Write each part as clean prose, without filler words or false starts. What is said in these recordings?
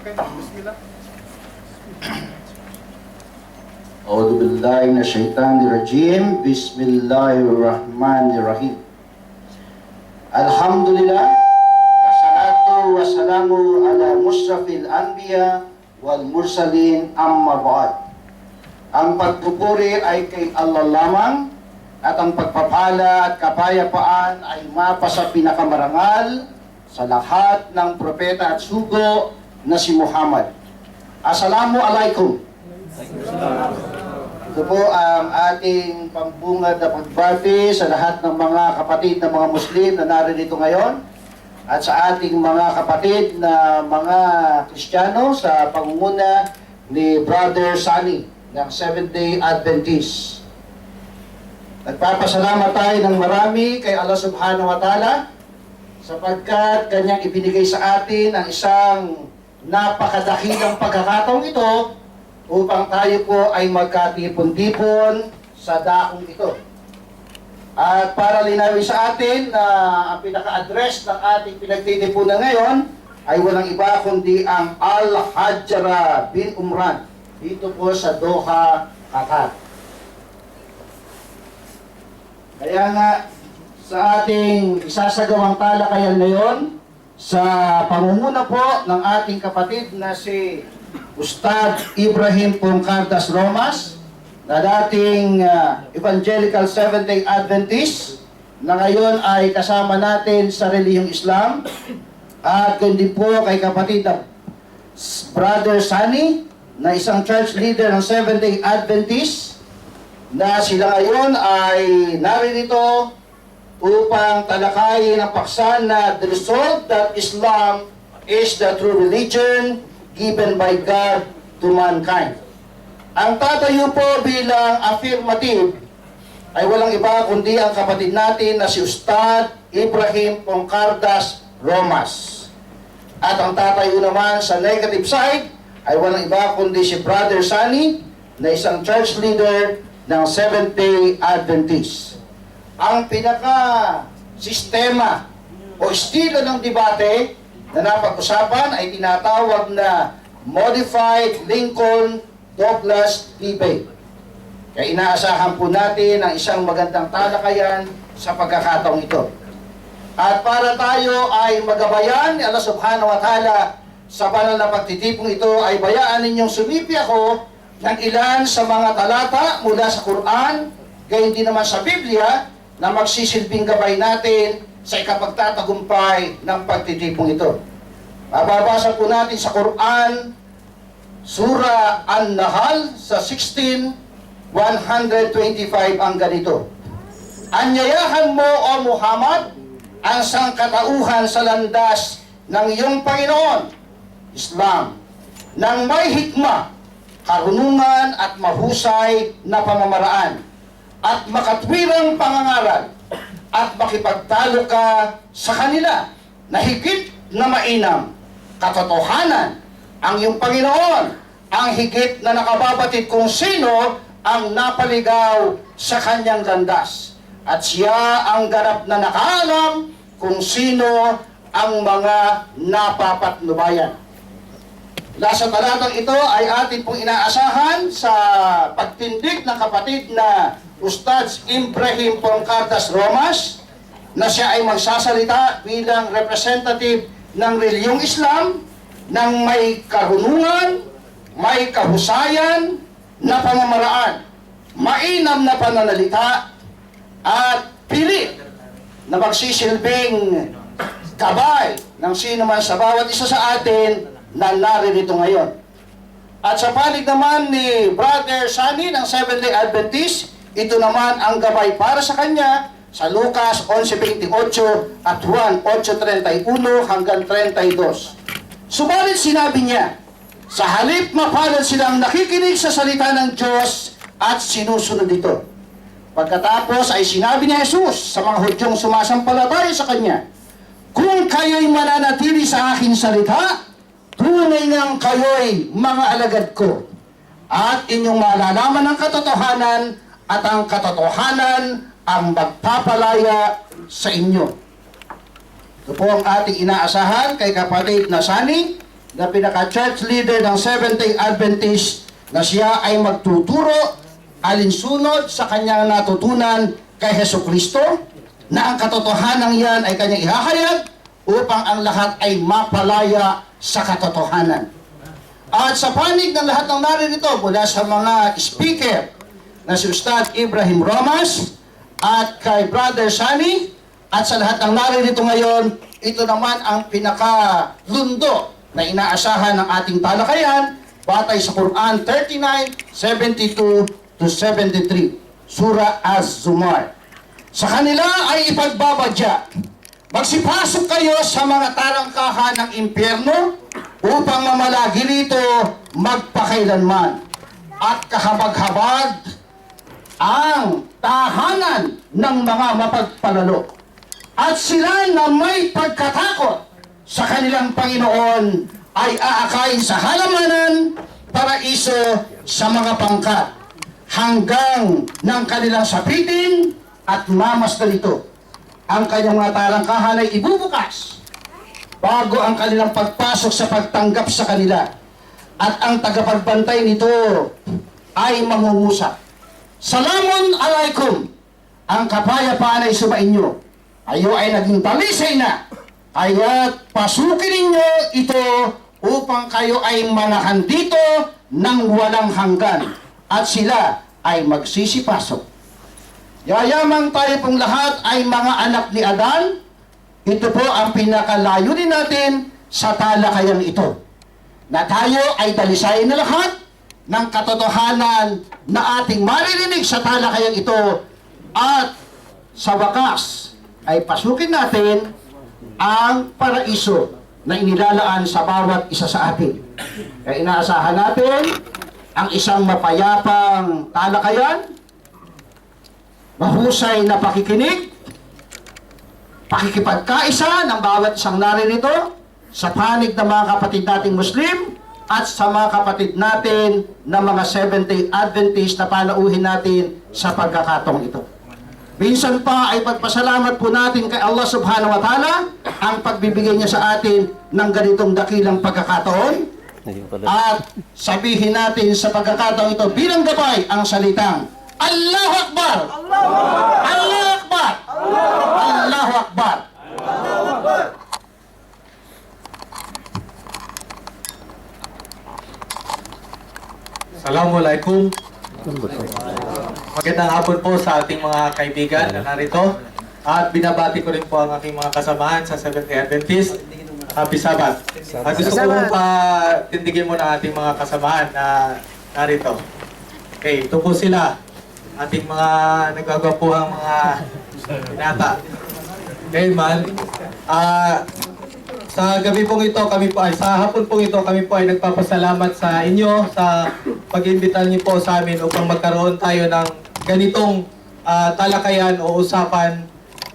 Okay, bismillah. A'udzu billahi minasyaitonir rajim. Bismillahirrahmanirrahim. Alhamdulillah wassalatu wassalamu ala musyrafil anbiya wal mursalin, amma ba'd. Ang pagpupuri ay kay Allah lamang, at ang pagpapala at kapayapaan ay mapa sa pinakamarangal sa lahat ng propeta at sugo na si Muhammad. Assalamu alaikum. Ito po ang ating pambungad na pagbati sa lahat ng mga kapatid na mga Muslim na naririto ngayon, at sa ating mga kapatid na mga Kristiyano sa pangunguna ni Brother Sunny ng Seventh-day Adventist. Nagpapasalamat tayo ng marami kay Allah Subhanahu wa Ta'ala sapagkat Kanyang ibinigay sa atin ang isang napakadakilang pagkakataong ito upang tayo po ay magkatipon-tipon sa dakong ito. At para linawin sa atin na ang pinaka-address ng ating pinagtitipunan ngayon ay walang iba kundi ang Al-Hajra bin Umran dito po sa Doha, Qatar. Kaya nga sa ating isasagawang talakayan ngayon sa pangunguna po ng ating kapatid na si Ustad Ibrahim Pongcardas Romas, na dating Evangelical Seventh-day Adventist, na ngayon ay kasama natin sa relihiyong Islam, at kundi po kay kapatid na Brother Sunny, na isang church leader ng Seventh-day Adventist, na sila ngayon ay naririto upang talakayin ang paksa na the result that Islam is the true religion given by God to mankind. Ang tatayo po bilang affirmative ay walang iba kundi ang kapatid natin na si Ustad Ibrahim Pongcardas Romas. At ang tatayo naman sa negative side ay walang iba kundi si Brother Sunny, na isang church leader ng Seventh-day Adventist. Ang pinaka-sistema o estilo ng debate na napag-usapan ay tinatawag na Modified Lincoln-Douglas debate. Kaya inaasahan po natin ang isang magandang talakayan sa pagkakataong ito. At para tayo ay magabayan ni Allah Subhanahu wa Ta'ala sa banal na pagtitipong ito, ay bayaan ninyong sumipi ako ng ilan sa mga talata mula sa Quran, gayon din naman sa Biblia, na magsisilbing gabay natin sa ikapagtatagumpay ng pagtitipong ito. Mababasa po natin sa Quran, Surah An-Nahl sa 16:125 ang ganito: Anyayahan mo, O Muhammad, ang sangkatauhan sa landas ng iyong Panginoon, Islam, ng may hikma, karunungan at mahusay na pamamaraan, at makatwirang pangangaral, at makipagtalo ka sa kanila na higit na mainam. Katotohanan, ang iyong Panginoon ang higit na nakababatid kung sino ang napaligaw sa kanyang landas, at siya ang ganap na nakaalam kung sino ang mga napapatnubayan. Sa talatang ito ay atin pong inaasahan sa pagtindig ng kapatid na Ustad Ibrahim Pongcardas Romas, na siya ay magsasalita bilang representative ng reliyong Islam, ng may karunungan, may kahusayan na pamamaraan, mainam na pananalita, at pilit na magsisilbing gabay ng sino man sa bawat isa sa atin na naririto ngayon. At sa panig naman ni Brother Sunny ng Seventh-day Adventist, ito naman ang gabay para sa kanya sa Lucas 11:28 at Juan 8:31 hanggang 32. Subalit sinabi niya, sa halip mapalad silang nakikinig sa salita ng Diyos at sinusunod ito. Pagkatapos ay sinabi ni Jesus sa mga Hudyong sumasampalataya sa Kanya, kung kayo'y mananatili sa aking salita, tunay ngang kayo'y mga alagad ko, at inyong malalaman ang katotohanan, at ang katotohanan ang magpapalaya sa inyo. Ito po ang ating inaasahan kay kapatid na Sunny, na pinaka-church leader ng Seventh-day Adventist na siya ay magtuturo alinsunod sa kanyang natutunan kay Hesus Kristo, na ang katotohanan yan ay kanyang ihahayag upang ang lahat ay mapalaya sa katotohanan. At sa panig ng lahat ng naririto mula sa mga speaker na si Ustad Ibrahim Romas at kay Brother Sunny at sa lahat ng naririto ngayon, ito naman ang pinakalundo na inaasahan ng ating talakayan batay sa Quran 39:72 to 73, Surah Az-Zumar. Sa kanila ay ipagbabadya, magsipasok kayo sa mga tarangkahan ng impyerno upang mamalagi rito magpakailanman, at kahabag-habag ang tahanan ng mga mapagpalalo. At sila na may pagkatakot sa kanilang Panginoon ay aakayin sa halamanan, paraiso sa mga pangkat, hanggang ng kanilang sapitin at mamasdan ito. Ang kanyang mga tarangkahan ay ibubukas bago ang kanilang pagpasok sa pagtanggap sa kanila, at ang tagapagbantay nito ay mangungusap. Salamun alaikum, ang kapayapaan ay sumainyo. Kayo ay naging talisay na, kaya't pasukin ninyo ito upang kayo ay manahan dito ng walang hanggan, at sila ay magsisipasok. Yayamang tayo pong lahat ay mga anak ni Adan. Ito po ang pinakalayunin natin sa talakayang ito, na tayo ay dalisayin na lahat ng katotohanan na ating maririnig sa talakayang ito, at sa wakas ay pasukin natin ang paraiso na inilalaan sa bawat isa sa atin. Kaya inaasahan natin ang isang mapayapang talakayan, mahusay na pakikinig, pakikipagkaisa ng bawat isang naririto sa panig ng mga kapatid nating Muslim at sa mga kapatid natin na mga Seventh-day Adventist na panauhin natin sa pagkakataong ito. Minsan pa ay pagpasalamat po natin kay Allah Subhanahu wa Ta'ala ang pagbibigay niya sa atin ng ganitong dakilang pagkakataon, at sabihin natin sa pagkakataong ito bilang gabay ang salitang Allahu Akbar! Allahu Akbar! Allahu Akbar! Assalamualaikum. Magandang hapon po sa ating mga kaibigan na narito. At binabati ko rin po ang aking mga kasamahan sa Seventh-day Adventist. Happy Sabbath. Gusto ko pong patindigin muna ating mga kasamahan na narito. Okay, ito po sila. Ating mga nagagwapuhang mga binata. Okay, man. Sa gabi pong ito, sa hapon pong ito, kami po ay nagpapasalamat sa inyo sa pag-imbita niyo po sa amin upang magkaroon tayo ng ganitong talakayan o usapan.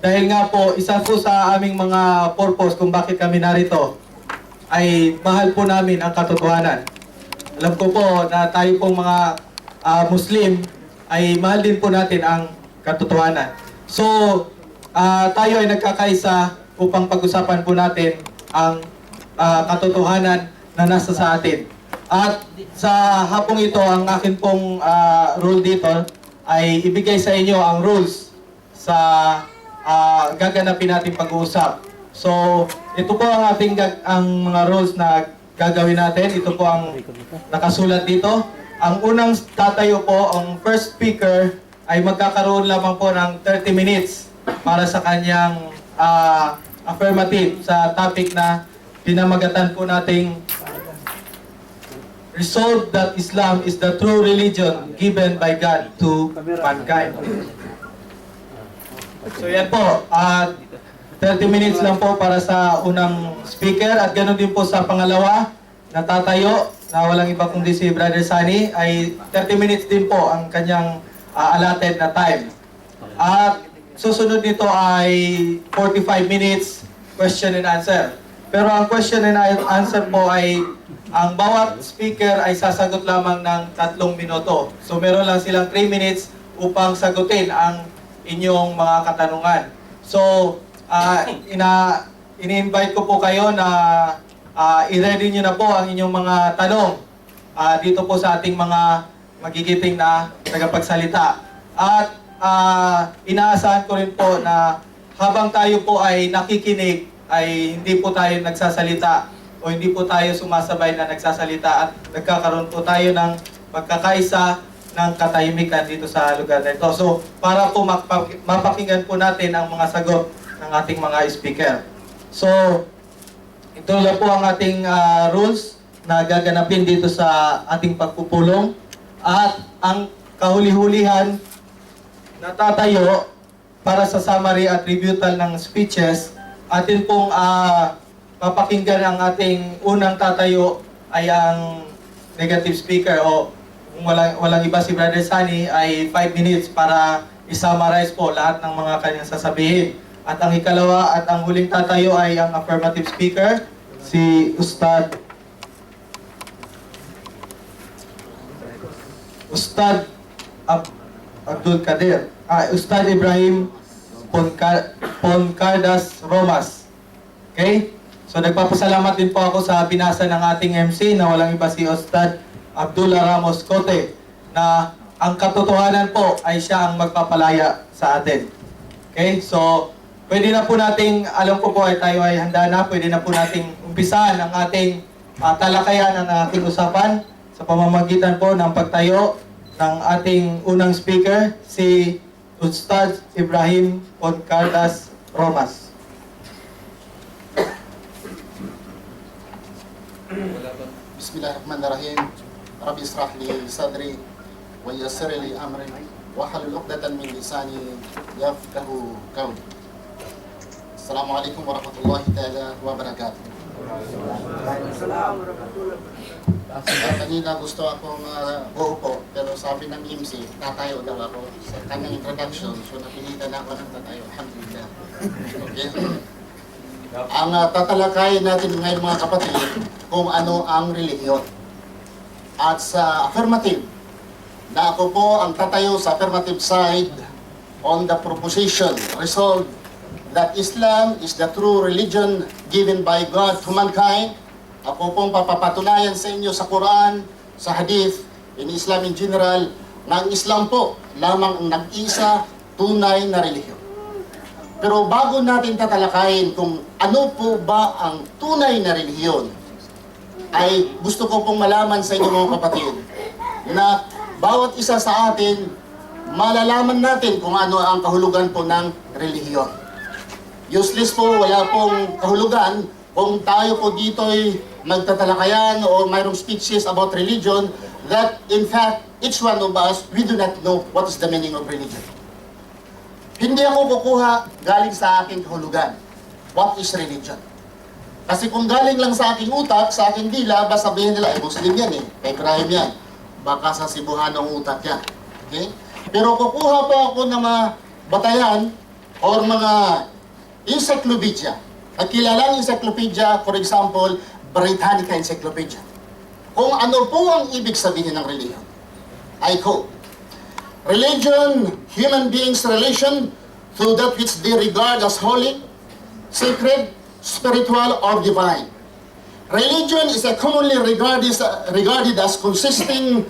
Dahil nga po, isa po sa aming mga purpose kung bakit kami narito ay mahal po namin ang katotohanan. Alam ko po na tayo pong mga Muslim ay mahal din po natin ang katotohanan. So, tayo ay nagkakaisa upang pag-usapan po natin ang katotohanan na nasa sa atin. At sa hapong ito, ang akin pong role dito ay ibigay sa inyo ang rules sa gaganapin natin pag-uusap. So, ito po ang ating ang mga rules na gagawin natin. Ito po ang nakasulat dito. Ang unang tatayo po, ang first speaker ay magkakaroon lamang po ng 30 minutes para sa kanyang affirmative sa topic na pinamagatan po nating resolve that Islam is the true religion given by God to mankind. So yan po, 30 minutes lang po para sa unang speaker, at ganoon din po sa pangalawa na tatayo na walang iba kundi si Brother Sunny, ay 30 minutes din po ang kanyang allotted na time. At susunod nito ay 45 minutes question and answer. Pero ang question and answer po ay ang bawat speaker ay sasagot lamang ng 3 minuto. So meron lang silang 3 minutes upang sagutin ang inyong mga katanungan. So ini-invite ko po kayo na i-ready nyo na po ang inyong mga tanong dito po sa ating mga magigiting na tagapagsalita. At inaasahan ko rin po na habang tayo po ay nakikinig, ay hindi po tayo nagsasalita o hindi po tayo sumasabay na nagsasalita at nagkakaroon po tayo ng magkakaisa ng katahimikan dito sa lugar na ito. So, para po mapakinggan po natin ang mga sagot ng ating mga speaker. So, ito lang po ang ating rules na gaganapin dito sa ating pagpupulong. At ang kahuli-hulihan na tatayo para sa summary at rebuttal ng speeches, atin pong papakinggan ang ating unang tatayo ay ang negative speaker o kung walang iba si Brother Sunny ay 5 minutes para i-summarize po lahat ng mga kanyang sasabihin. At ang ikalawa at ang huling tatayo ay ang affirmative speaker, si Ustad Abdul Kadir, Ustad Ibrahim Poncardas Romas. Okay? So nagpapasalamat din po ako sa binasa ng ating MC na walang iba si Ustad Abdullah Ramos Cote na ang katotohanan po ay siya ang magpapalaya sa atin. Okay? So pwede na po nating, alam ko po ay tayo ay handa na, pwede na po nating umpisahan ang ating talakayan, ang ating usapan sa pamamagitan po ng pagtayo ng ating unang speaker, si Ustad Ibrahim Poncardas Romas. Bismillahirrahmanirrahim. Rabbi israh li sadri wa yassir li amri wahlul 'uqdatan min lisani yafqahu qawli. Assalamualaikum warahmatullahi taala wabarakatuh. Kanina gusto akong uupo, pero sabi ng MC, tatayo daw ako sa kanyang introduction, so napilitan ako ng tatayo. Alhamdulillah. Okay. Ang tatalakayin natin ngayon mga kapatid, kung ano ang relihiyon. At sa affirmative, na ako po ang tatayo sa affirmative side on the proposition, resolved that Islam is the true religion given by God to mankind. Ako pong papapatunayan sa inyo sa Quran, sa Hadith, in Islam in general, na ang Islam po lamang ang nag-isa tunay na relihiyon. Pero bago natin tatalakayin kung ano po ba ang tunay na relihiyon, ay gusto ko pong malaman sa inyo mga kapatid na bawat isa sa atin, malalaman natin kung ano ang kahulugan po ng relihiyon. Useless po, wala pong kahulugan kung tayo po dito'y magtatalakayan o mayroong speeches about religion that in fact, each one of us, we do not know what is the meaning of religion. Hindi ako kukuha galing sa aking kahulugan. What is religion? Kasi kung galing lang sa aking utak, sa aking dila, basta sabihin nila, Muslim yan kay Ibrahim yan. Baka sa Cebuano ang utak yan. Okay? Pero kukuha po ako ng mga batayan or mga encyclopedia. At kilalang encyclopedia, for example, Britannica Encyclopedia. Kung ano po ang ibig sabihin ng religion. I quote, religion, human beings' relation to that which they regard as holy, sacred, spiritual, or divine. Religion is commonly regarded as consisting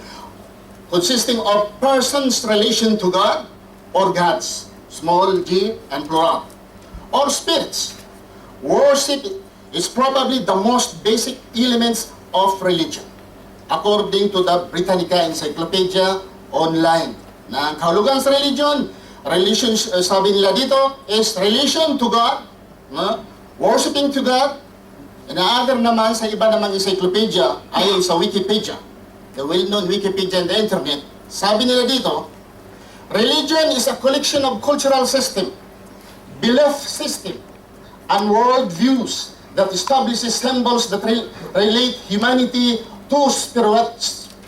of persons' relation to God or gods, small g and plural, or spirits. Worship is probably the most basic elements of religion, according to the Britannica Encyclopedia online. Na ang kahulugan sa religion, sabi nila dito, is relation to God, worshiping to God, and other naman sa iba namang encyclopedia, ayon sa Wikipedia, the well-known Wikipedia on the internet, sabi nila dito, religion is a collection of cultural system, belief system, and world views that establishes symbols that relate humanity to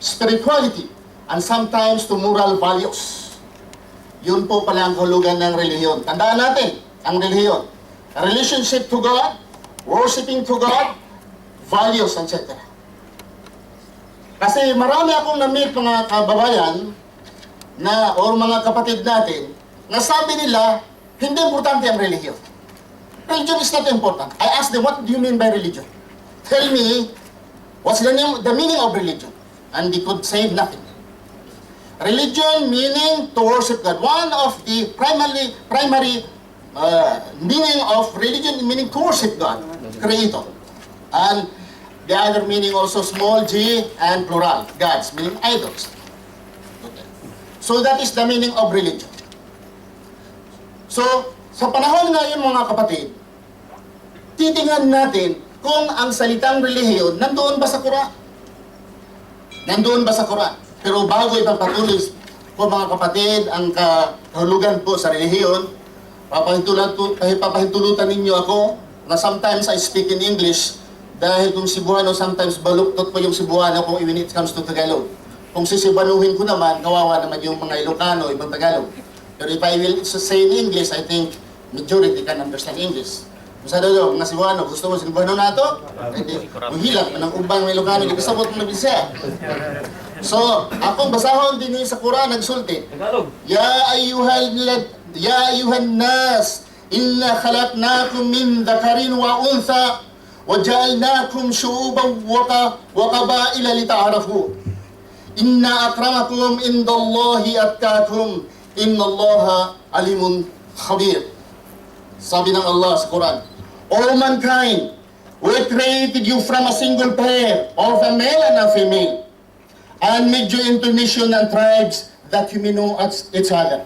spirituality and sometimes to moral values. Yun po pala ang kahulugan ng relihiyon. Tandaan natin, ang relihiyon. Relationship to God, worshiping to God, values, etc. Kasi marami akong na-meet mga kababayan na, or mga kapatid natin, na sabi nila, hindi importante ang relihiyon. Religion is not important. I asked them, what do you mean by religion? tell me, what's the meaning of religion? And they could say nothing. Religion meaning to worship God. One of the primary meaning of religion meaning to worship God, Creator. And the other meaning also small g and plural, gods, meaning idols. Okay. So that is the meaning of religion. So, sa panahon ngayon mga kapatid, titingnan natin kung ang salitang relihiyon nandoon ba sa Quran. Nandoon ba sa Quran? Pero bago ipagpatuloy po mga kapatid ang kahulugan po sa relihiyon, papahintulutan ninyo ako na sometimes I speak in English dahil kung Cebuano, sometimes baluktot po yung Cebuano kung when it comes to Tagalog. Kung sisibanuhin ko naman, kawawa naman yung mga Ilocano, ibang Tagalog. Pero if I will say in English, I think majority can understand English. Kung sa dalo, mga Cebuano, gusto mo Cebuano na ito? Hindi, muhilang, ng ubang may Ilocano, hindi sabot mo na Bisaya. So, akong basahon din sa Quran, nagsulti. Ya ayuhan nas, inna khalaqnakum min dhakarin wa untha, wa ja'alnakum syu'uban wa qabaila lita'arafu. Inna akramakum indallahi atqakum, innallaha alimun khabir. Sabi ng Allah sa Quran, all mankind, we created you from a single pair of a male and a female, and made you into nation and tribes that you may know each other.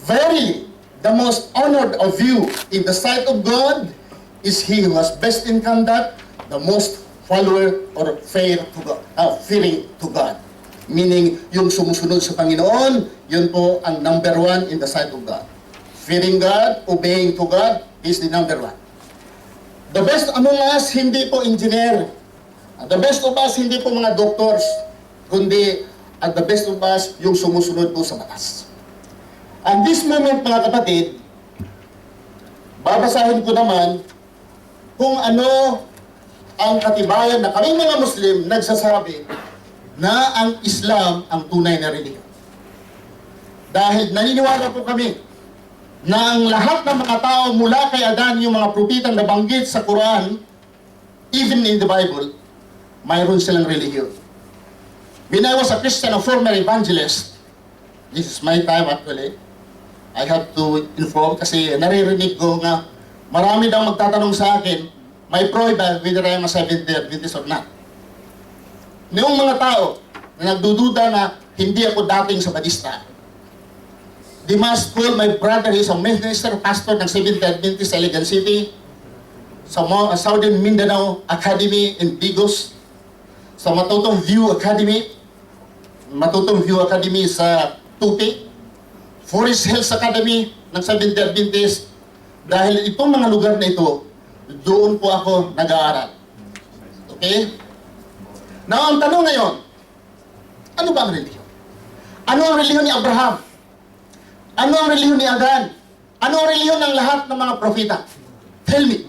Verily, the most honored of you in the sight of God is he who has best in conduct, the most follower or fearing to God. Meaning, yung sumusunod sa Panginoon, yun po ang number one in the sight of God. Fearing God, obeying to God, is the number one. The best among us, hindi po engineer. The best of us, hindi po mga doctors, kundi at the best of us, yung sumusunod po sa batas. And this moment, mga kapatid, babasahin ko naman kung ano ang katibayan na kaming mga Muslim nagsasabi na ang Islam ang tunay na relihiyon. Dahil naniniwala po kami na ang lahat ng mga tao mula kay Adan, yung mga propitang nabanggit sa Quran, even in the Bible, mayroon silang relihiyon. When I was a Christian, a former evangelist, this is my time actually, I have to inform kasi naririnig ko nga marami daw magtatanong sa akin, may prove whether I am a Seventh-day Adventist or not. Noong mga tao na nagdududa na hindi ako dating sa Badista, they must call my brother, he's a minister, pastor ng Seventh-day Adventist sa Iligan City, sa Southern Mindanao Academy in Bigos, sa Matutong View Academy sa Tupi, Forest Hills Academy ng Seventh-day Adventist. Dahil itong mga lugar na ito, doon po ako nag-aaral. Okay? Now, ang tanong ngayon, ano ba ang relihiyon? Ano ang relihiyon ni Abraham? Ano ang relihiyon ni Adan? Ano ang relihiyon ng lahat ng mga propita? Tell me.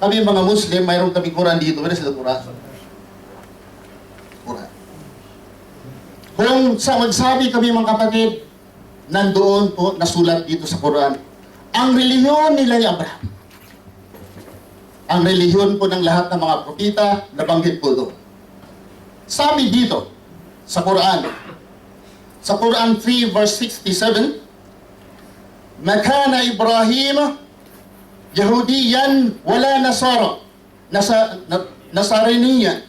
Kami mga Muslim, mayroon kami Quran dito. Wala sila Quran. Quran. Kung sa magsabi kami mga kapatid, nandoon po nasulat dito sa Quran, ang relihiyon nila ni Abraham. Ang relihiyon po ng lahat ng mga propita, nabanggit po doon. Sabi dito, sa Quran 3 verse 67, Makana Ibrahim Yahudiyan wala Nasaraniyan,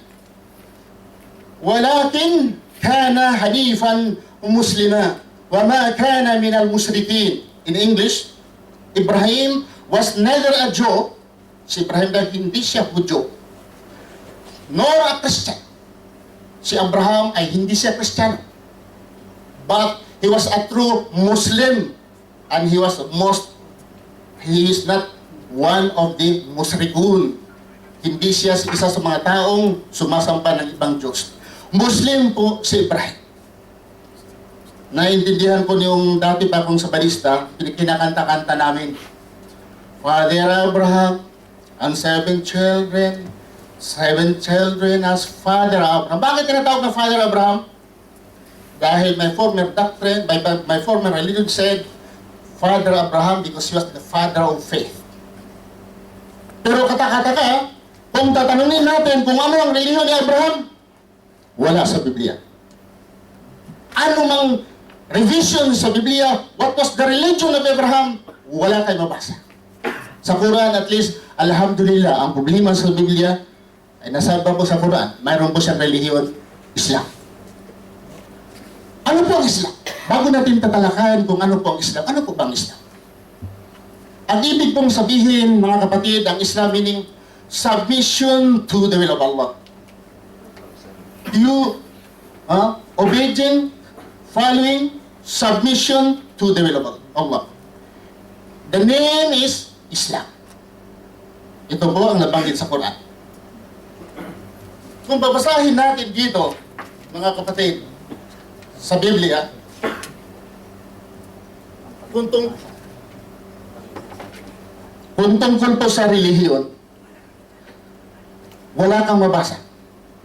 walakin kana hanifan muslima wa ma kana minal musyrikin. In English, Ibrahim was neither a Jew, si Ibrahim dahil hindi siya Hudyo, nor a Christian. Si Abraham ay hindi siya Kristiyano. But he was a true Muslim, and he is not one of the musrikun. Hindi siya isa sa mga taong sumasampa ng ibang Diyos. Muslim po si Ibrahim. Naintindihan ko yung dati pa kong sa Balista, kinakanta-kanta namin, Father Abraham and seven children as Father Abraham. Bakit tinatawag na Father Abraham? Dahil my former doctrine, my former religion said, Father Abraham because he was the father of faith. Pero katakataka, kung tatanungin natin kung ano ang relihiyon ni Abraham, wala sa Biblia. Ano mang revision sa Biblia, what was the religion of Abraham, wala kayo mabasa. Sa Quran, at least, alhamdulillah, ang problema sa Biblia, ay nasabi po sa Quran, mayroon po siyang relihiyon, Islam. Ano po ang Islam? Bago natin tatalakayan kung ano po ang Islam, ano po bang Islam? Ang ibig pong sabihin, mga kapatid, ang Islam meaning submission to the will of Allah. You, obedient, following, submission to the will of Allah. The name is Islam. Ito po ang nabanggit sa Quran. Kung babasahin natin dito, mga kapatid, sa Biblia, kung tungkol po sa relihiyon, wala kang mabasa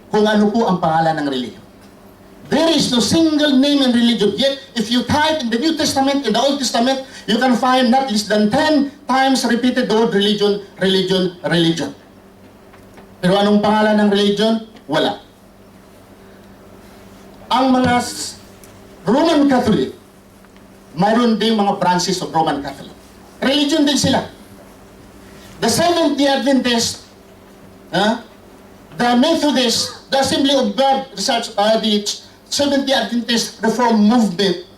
kung ano po ang pangalan ng relihiyon. There is no single name in religion. Yet, if you type in the New Testament, in the Old Testament, you can find not less than 10 times repeated the word religion, religion, religion. Pero anong pangalan ng religion? Wala. Ang mga Roman Catholic, mayroon din mga branches of Roman Catholic. Religion din sila. The Seventh-day Adventist, the Methodist, the Assembly of God Research, the Seventh-day Adventist Reform Movement,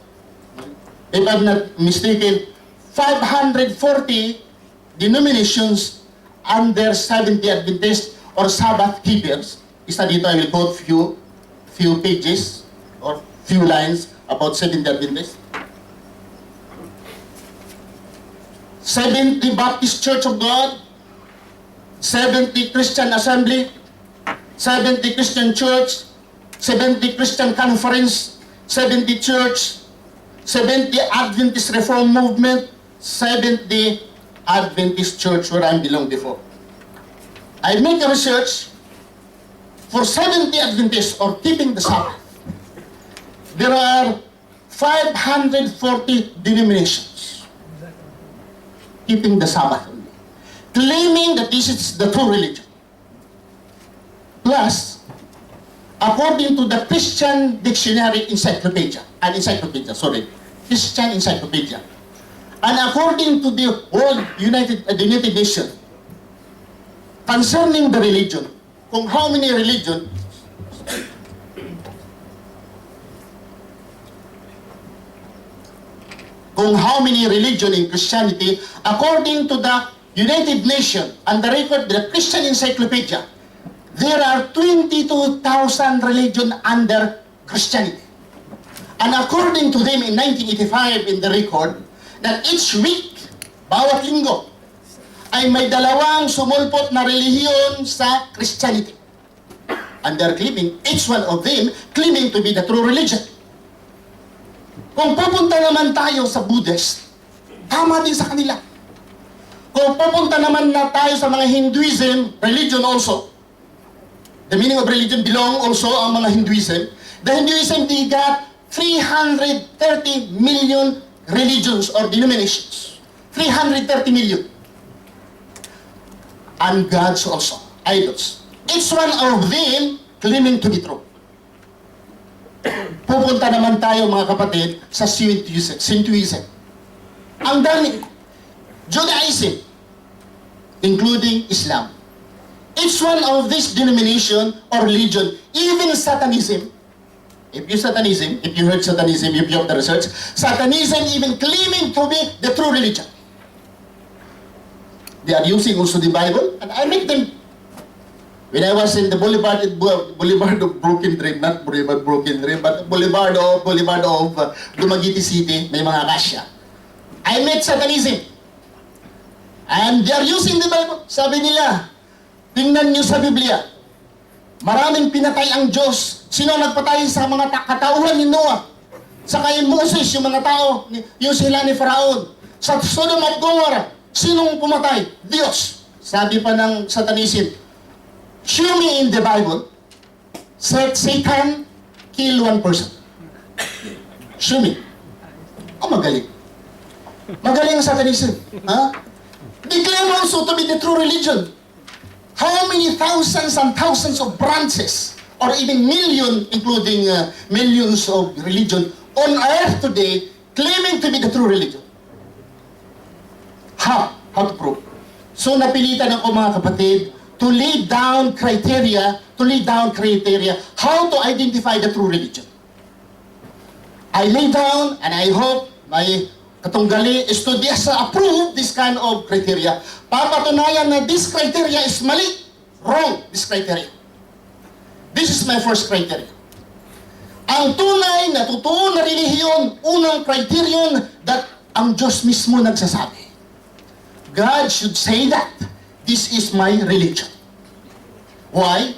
if I'm not mistaken, 540 denominations under Seventh-day Adventist or Sabbath keepers. Isa dito, I will quote few pages or few lines about Seventh-day Adventist. 70 Baptist Church of God, 70 Christian Assembly, 70 Christian Church, 70 Christian Conference, 70 Church, 70 Adventist Reform Movement, 70 Adventist Church where I belong before. I make a research for 70 Adventists or keeping the Sabbath. There are 540 denominations keeping the Sabbath only, claiming that this is the true religion. Plus, according to the Christian Dictionary Encyclopedia, Christian Encyclopedia, and according to the United Nations, concerning the religion, kung how many religion, in Christianity, according to the United Nations and the record, the Christian Encyclopedia, there are 22,000 religions under Christianity. And according to them in 1985 in the record, that each week, bawat linggo, ay may dalawang sumulpot na relihiyon sa Christianity. And they're claiming, each one of them claiming to be the true religion. Kung pupunta naman tayo sa Buddhist, tama din sa kanila. Kung pupunta naman na tayo sa mga Hinduism, religion also, the meaning of religion belong also ang mga Hinduism. The Hinduism, they got 330 million religions or denominations. 330 million. And gods also, idols. Each one of them claiming to be true. Pupunta naman tayo mga kapatid sa Shintoism. Ang dami. Judaism, including Islam. Each one of this denomination or religion, even Satanism, if you heard Satanism, if you have the research, Satanism even claiming to be the true religion. They are using also the Bible, and I make them. When I was in the Boulevard of Broken Dream, not Boulevard Broken Dream, but Boulevard of Dumaguete City, may mga kasya. I met Satanism. And they are using the Bible. Sabi nila, tingnan nyo sa Biblia, maraming pinatay ang Diyos. Sino nagpatay sa mga katauhan ni Noah? Sa kay Moses, yung mga tao, yung sila ni Faraon. Sa Sodom at Gomorrah, sinong pumatay? Diyos. Sabi pa ng Satanism, show me in the Bible, Satan kill one person. Show me. Oh, magaling. Magaling ang Satanism. Ha? They claim also to be the true religion. How many thousands and thousands of branches, or even including millions of religion on earth today, claiming to be the true religion? How? How to prove? So napilitan ako mga kapatid to lay down criteria, how to identify the true religion. I lay down, and I hope my katunggali is to approve this kind of criteria. Papatunayan na this criteria is mali, wrong, this criteria. This is my first criteria. Ang tunay na totoo na relihiyon, unang criterion that ang Diyos mismo nagsasabi. God should say that this is my religion. Why?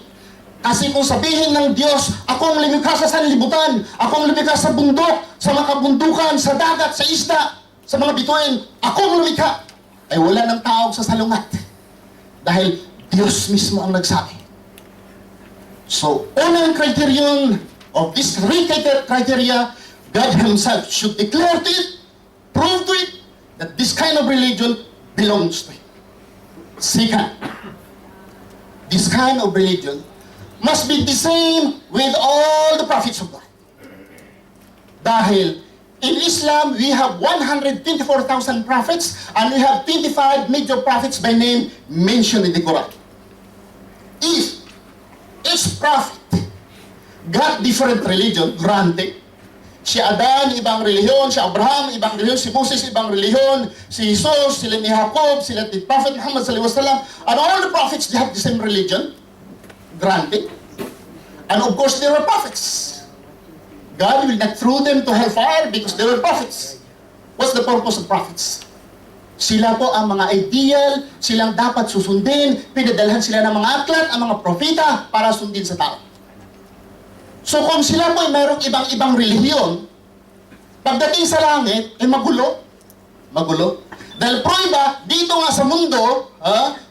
Kasi kung sabihin ng Diyos, akong lumikha sa sanlibutan, akong lumikha sa bundok, sa makabundukan, sa dagat, sa isda, sa mga bituin, akong lumikha, ay wala ng tao sa salungat. Dahil Diyos mismo ang nagsabi. So, unang criterion of this three criteria, God Himself should declare to it, prove to it, that this kind of religion belongs to Him. Second, this kind of religion must be the same with all the prophets of God. Dahil in Islam, we have 124,000 prophets and we have 25 major prophets by name mentioned in the Quran. If each prophet got different religion, granted, si Adan, ibang relihiyon, si Abraham, ibang relihiyon, si Moses, ibang relihiyon, si Jesus, sila ni Jacob, sila ni Prophet Muhammad sallallahu alaihi wasallam, and all the prophets, they have the same religion, granted. And of course, they were prophets. God will not throw them to hellfire because they were prophets. What's the purpose of prophets? Sila po ang mga ideal, silang dapat susundin, pinadalhan sila ng mga aklat, ang mga propeta para sundin sa tao. So kung sila po ay mayroong ibang-ibang relihiyon, pagdating sa langit, ay magulo. Magulo. Dahil prueba, dito nga sa mundo,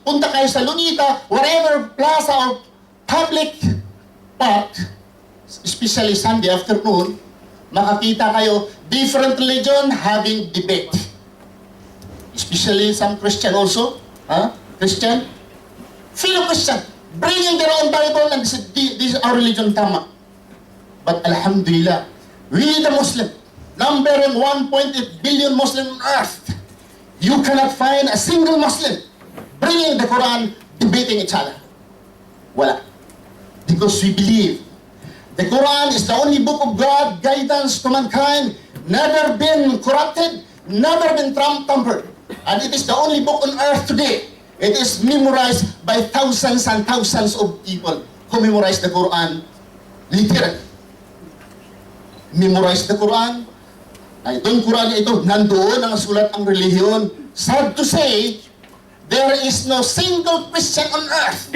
punta kayo sa Lunita, wherever plaza or public park, especially Sunday afternoon, makakita kayo different religion having debate. Especially some Christian also, Christian, fellow Christian, bringing their own Bible and say, this is our religion, tama. But Alhamdulillah, we the Muslim, numbering 1.8 billion Muslim on earth, you cannot find a single Muslim bringing the Quran, debating each other. Wala. Because we believe the Quran is the only book of God, guidance to mankind, never been corrupted, never been tampered. And it is the only book on earth today. It is memorized by thousands and thousands of people who memorize the Quran literally. Memorize the Quran. Itong Quran ito, nandoon ang sulat ang relihiyon. Sad to say, there is no single Christian on earth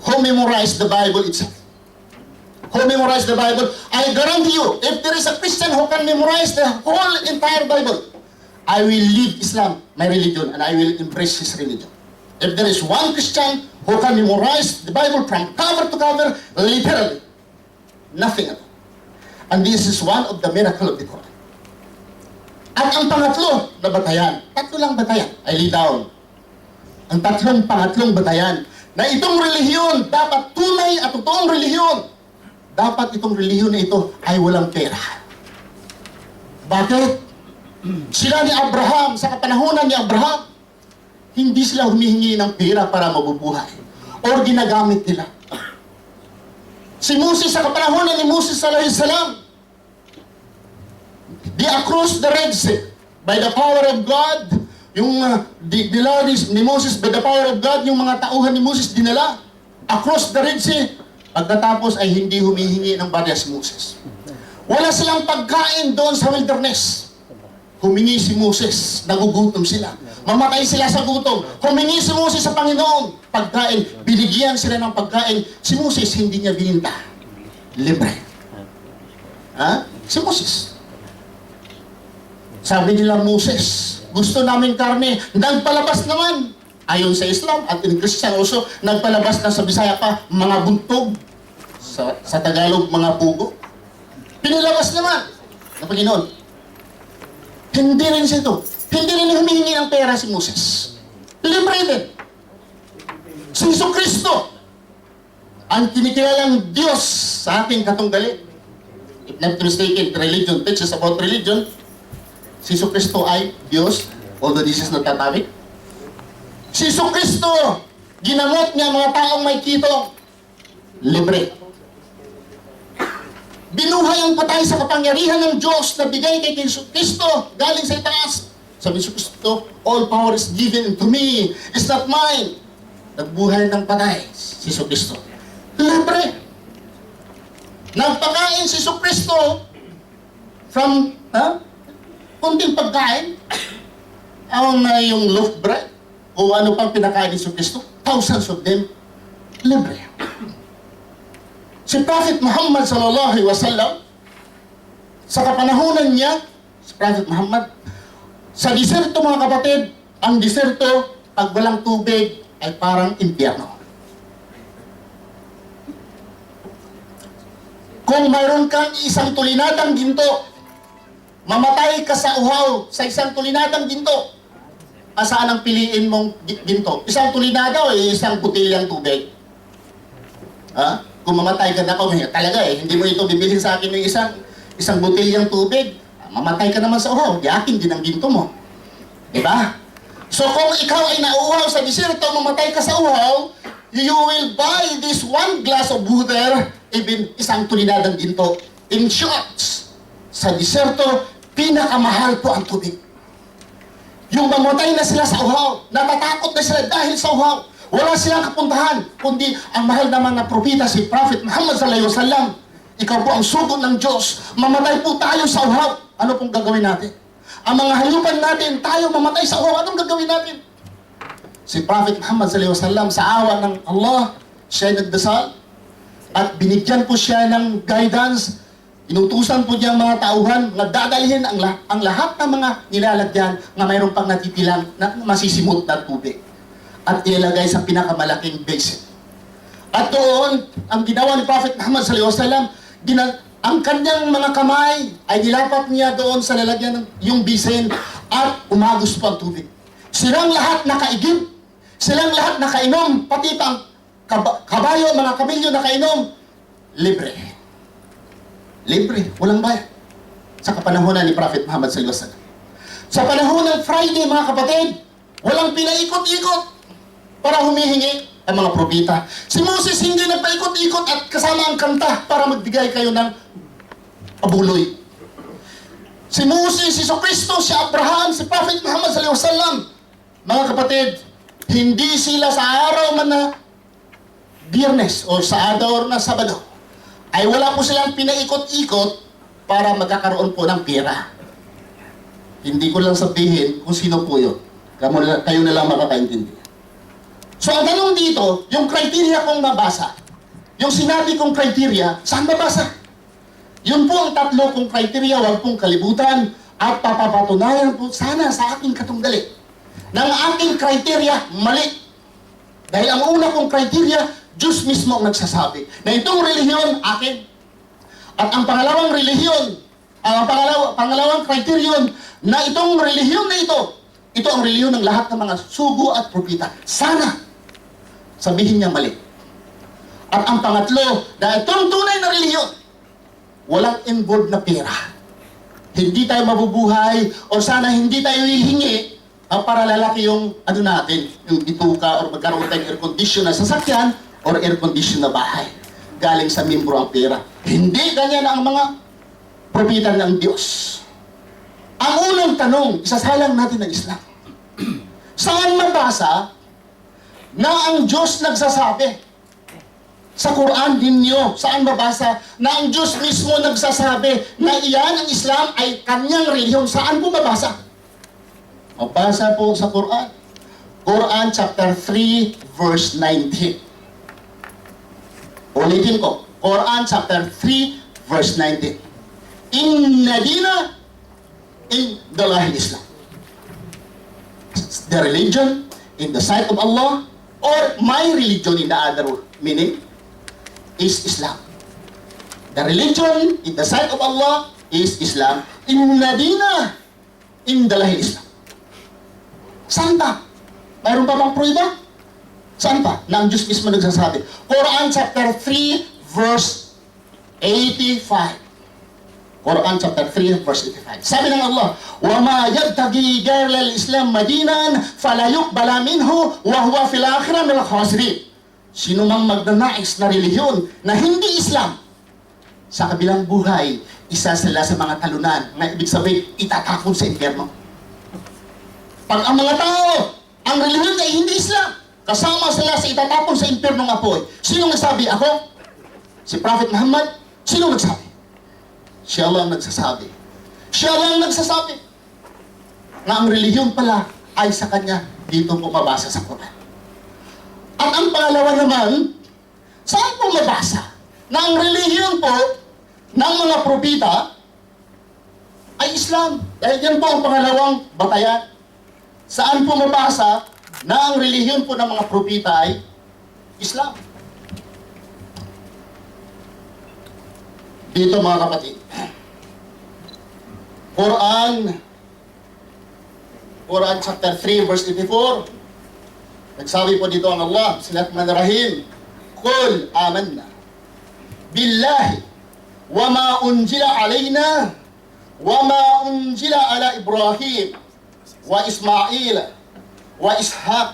who memorized the Bible itself. Who memorized the Bible. I guarantee you, if there is a Christian who can memorize the whole entire Bible, I will leave Islam, my religion, and I will embrace his religion. If there is one Christian who can memorize the Bible from cover to cover, literally, nothing at all. And this is one of the miracles of the Quran. At ang pangatlo na batayan, tatlo lang batayan, I lay down. Ang pangatlong batayan, na itong relihiyon, dapat tunay at totoong relihiyon, dapat itong relihiyon na ito ay walang pera. Bakit? Sila ni Abraham, sa kapanahunan ni Abraham, hindi sila humihingi ng pera para mabubuhay. Or ginagamit nila. Si Moses, sa kapanahunan ni Moses sallallahu alaihi wasallam, di across the Red Sea, by the power of God, yung dinala ni Moses, by the power of God, yung mga tauhan ni Moses dinala, across the Red Sea, pagkatapos ay hindi humihingi ng barya si Moses. Wala silang pagkain doon sa wilderness. Humingi si Moses, nagugutom sila. Mamatay sila sa gutom. Humingi si Moses sa Panginoon, pagkain. Binigyan sila ng pagkain. Si Moses hindi niya bininta. Libre. Si Moses. Sabi nila, Moses, gusto namin karne. Nagpalabas naman. Ayon sa Islam at in Christian also, nagpalabas na sa Bisaya pa, mga buntog. Sa Tagalog, mga pugo. Pinilabas naman ng Panginoon. Hindi rin siya ito. Hindi rin humihingi ng pera si Moses. Libre din. Si Jesucristo, ang kinikilalang Diyos sa ating katunggali. If not mistaken, religion teaches about religion. Si Jesucristo ay Diyos, although this is not tatawid. Si Jesucristo, ginamot niya mga taong may kito. Libre. Binuhay ang patay sa kapangyarihan ng Diyos na bigay kay Jesucristo galing sa itaas. Sabi ni Jesucristo, all power is given to me. It's not mine. Nagbuhay ng patay si Jesucristo. Libre. Nagpakain si Jesucristo from, kunting pagkain. Yung loaf bread, o ano pang pinakain ni Jesucristo, thousands of them, libre. Si Prophet Muhammad sallallahu alaihi wasallam, sa kapanahunan niya, si Prophet Muhammad, sa diserto mga kapatid, ang diserto, pag walang tubig, ay parang impyerno. Kung mayroon kang isang tulinadang ginto, mamatay ka sa uhaw sa isang tulinadang ginto, saan ang piliin mong ginto? Isang tulinada o isang butilyang tubig? Kung mamatay ka na talaga hindi mo ito bibilhin sa akin ng isang botilyang tubig, mamatay ka naman sa uhaw, yakin din ang ginto mo. Diba? So kung ikaw ay nauuhaw sa diserto, mamatay ka sa uhaw, you will buy this one glass of water, even isang tulinadang ginto. In short, sa diserto, pinakamahal po ang tubig. Yung mamatay na sila sa uhaw, natatakot na sila dahil sa uhaw. Wala silang kapuntahan, kundi ang mahal naman na propeta si Prophet Muhammad sallallahu alaihi wasallam. Ikaw po ang sugod ng Diyos. Mamatay po tayo sa uhaw. Ano pong gagawin natin? Ang mga hayupan natin, tayo mamatay sa uhaw. Anong gagawin natin? Si Prophet Muhammad sallallahu alaihi wasallam, sa awa ng Allah, siya nagdasal at binigyan po siya ng guidance. Inutusan po niya ang mga tauhan na dadalhin ang lahat ng mga nilalagyan na mayroon pang natitilang na masisimot na tubig at ilalagay sa pinakamalaking basin. At doon, ang ginawa ni Prophet Muhammad sallallahu alaihi wasallam, ang kanyang mga kamay ay nilapat niya doon sa lalagyan ng yung basin at umagos po ang tubig. Silang lahat nakaigib, silang lahat nakainom, pati pa ang kabayo, mga kabilyo nakainom, libre. Libre, walang bayad. Sa kapanahonan ni Prophet Muhammad sallallahu alaihi wasallam. Sa panahon ng Friday, mga kapatid, walang pinaikot-ikot para humihingi ang mga propeta. Si Moses hindi nagpaikot-ikot at kasama ang kanta para magbigay kayo ng pabuloy. Si Moses, si Jesucristo, si Abraham, si Prophet Muhammad sallallahu alaihi wasallam, mga kapatid, hindi sila sa araw man na Biyernes o sa araw na Sabado, ay wala po silang pinaikot-ikot para magkakaroon po ng pera. Hindi ko lang sabihin kung sino po yun. Kayo na lang makakaintindi. So ang tanong dito, yung criteria kong mabasa, yung sinabi kong criteria, saan mabasa? Yun po ang tatlo kong criteria, huwag pong kalibutan at papapatunayan po sana sa aking katunggali na ang aking criteria mali. Dahil ang una kong criteria, Diyos mismo ang nagsasabi na itong relihiyon akin. At ang pangalawang relihiyon, ang pangalawang criterion na itong relihiyon na ito ang relihiyon ng lahat ng mga sugo at propeta. Sana sabihin niya mali. At ang pangatlo, na itong tunay na relihiyon, walang involved na pera. Hindi tayo mabubuhay o sana hindi tayo hihingi para lalaki yung natin, yung bituka or magkaroon tayong air condition na sasakyan or air condition na bahay. Galing sa membro ang pera. Hindi ganyan ang mga propeta ng Diyos. Ang unang tanong, isasalang natin ng Islam. Saan mabasa na ang Diyos nagsasabi? Sa Quran ninyo, saan mabasa na ang Diyos mismo nagsasabi na iyan ang Islam ay kanyang relihiyon? Saan po mabasa? Mabasa po sa Quran. Quran chapter 3 verse 19. Ulitin ko. Quran chapter 3 verse 19. Inna dina indallahi Islam. The religion in the sight of Allah, or my religion in the other meaning, is Islam. The religion in the sight of Allah is Islam. Inna dina indallahi Islam. Saan ba? Mayroon pa bang prueba? Saan pa? Na ang Diyos mismo nagsasabi. Quran chapter 3 verse 85. Quran chapter 3 verse 85. Sabi ng Allah, وَمَا يَبْتَغِي غَيْرَ الْإِسْلَامِ مَدِينًا فَلَا يُقْبَلَ مِنْهُ وَهُوَ فِي الْآخِرَةِ مِنَ الْخَاسِرِينَ. Sino mang magnanais na relihiyon na hindi Islam, sa kabilang buhay, isa sila sa mga talunan. Nga ibig sabihin, itatakon sa impyerno. Pag ang mga tao, ang relihiyon ay hindi Islam, kasama sila sa itatapon sa impyernong apoy. Sino nagsabi? Ako? Si Prophet Muhammad? Sino nagsabi? Siya lang nagsasabi. Siya lang nagsasabi na ang relihiyon pala ay sa kanya dito po mabasa sa Quran. At ang pangalawa naman, saan po mabasa na ang relihiyon po ng mga propita ay Islam? Dahil yan po ang pangalawang batayan. Saan po mabasa na ang relihiyon po ng mga propita ay Islam? Dito mga kapatid, Quran chapter 3 verse 84. Nagsabi po dito ang Allah, Bismillahirrahmanirrahim, Qul amanna billahi wa ma unzila alayna wa ma unzila ala Ibrahim wa Ismail wa Ishaq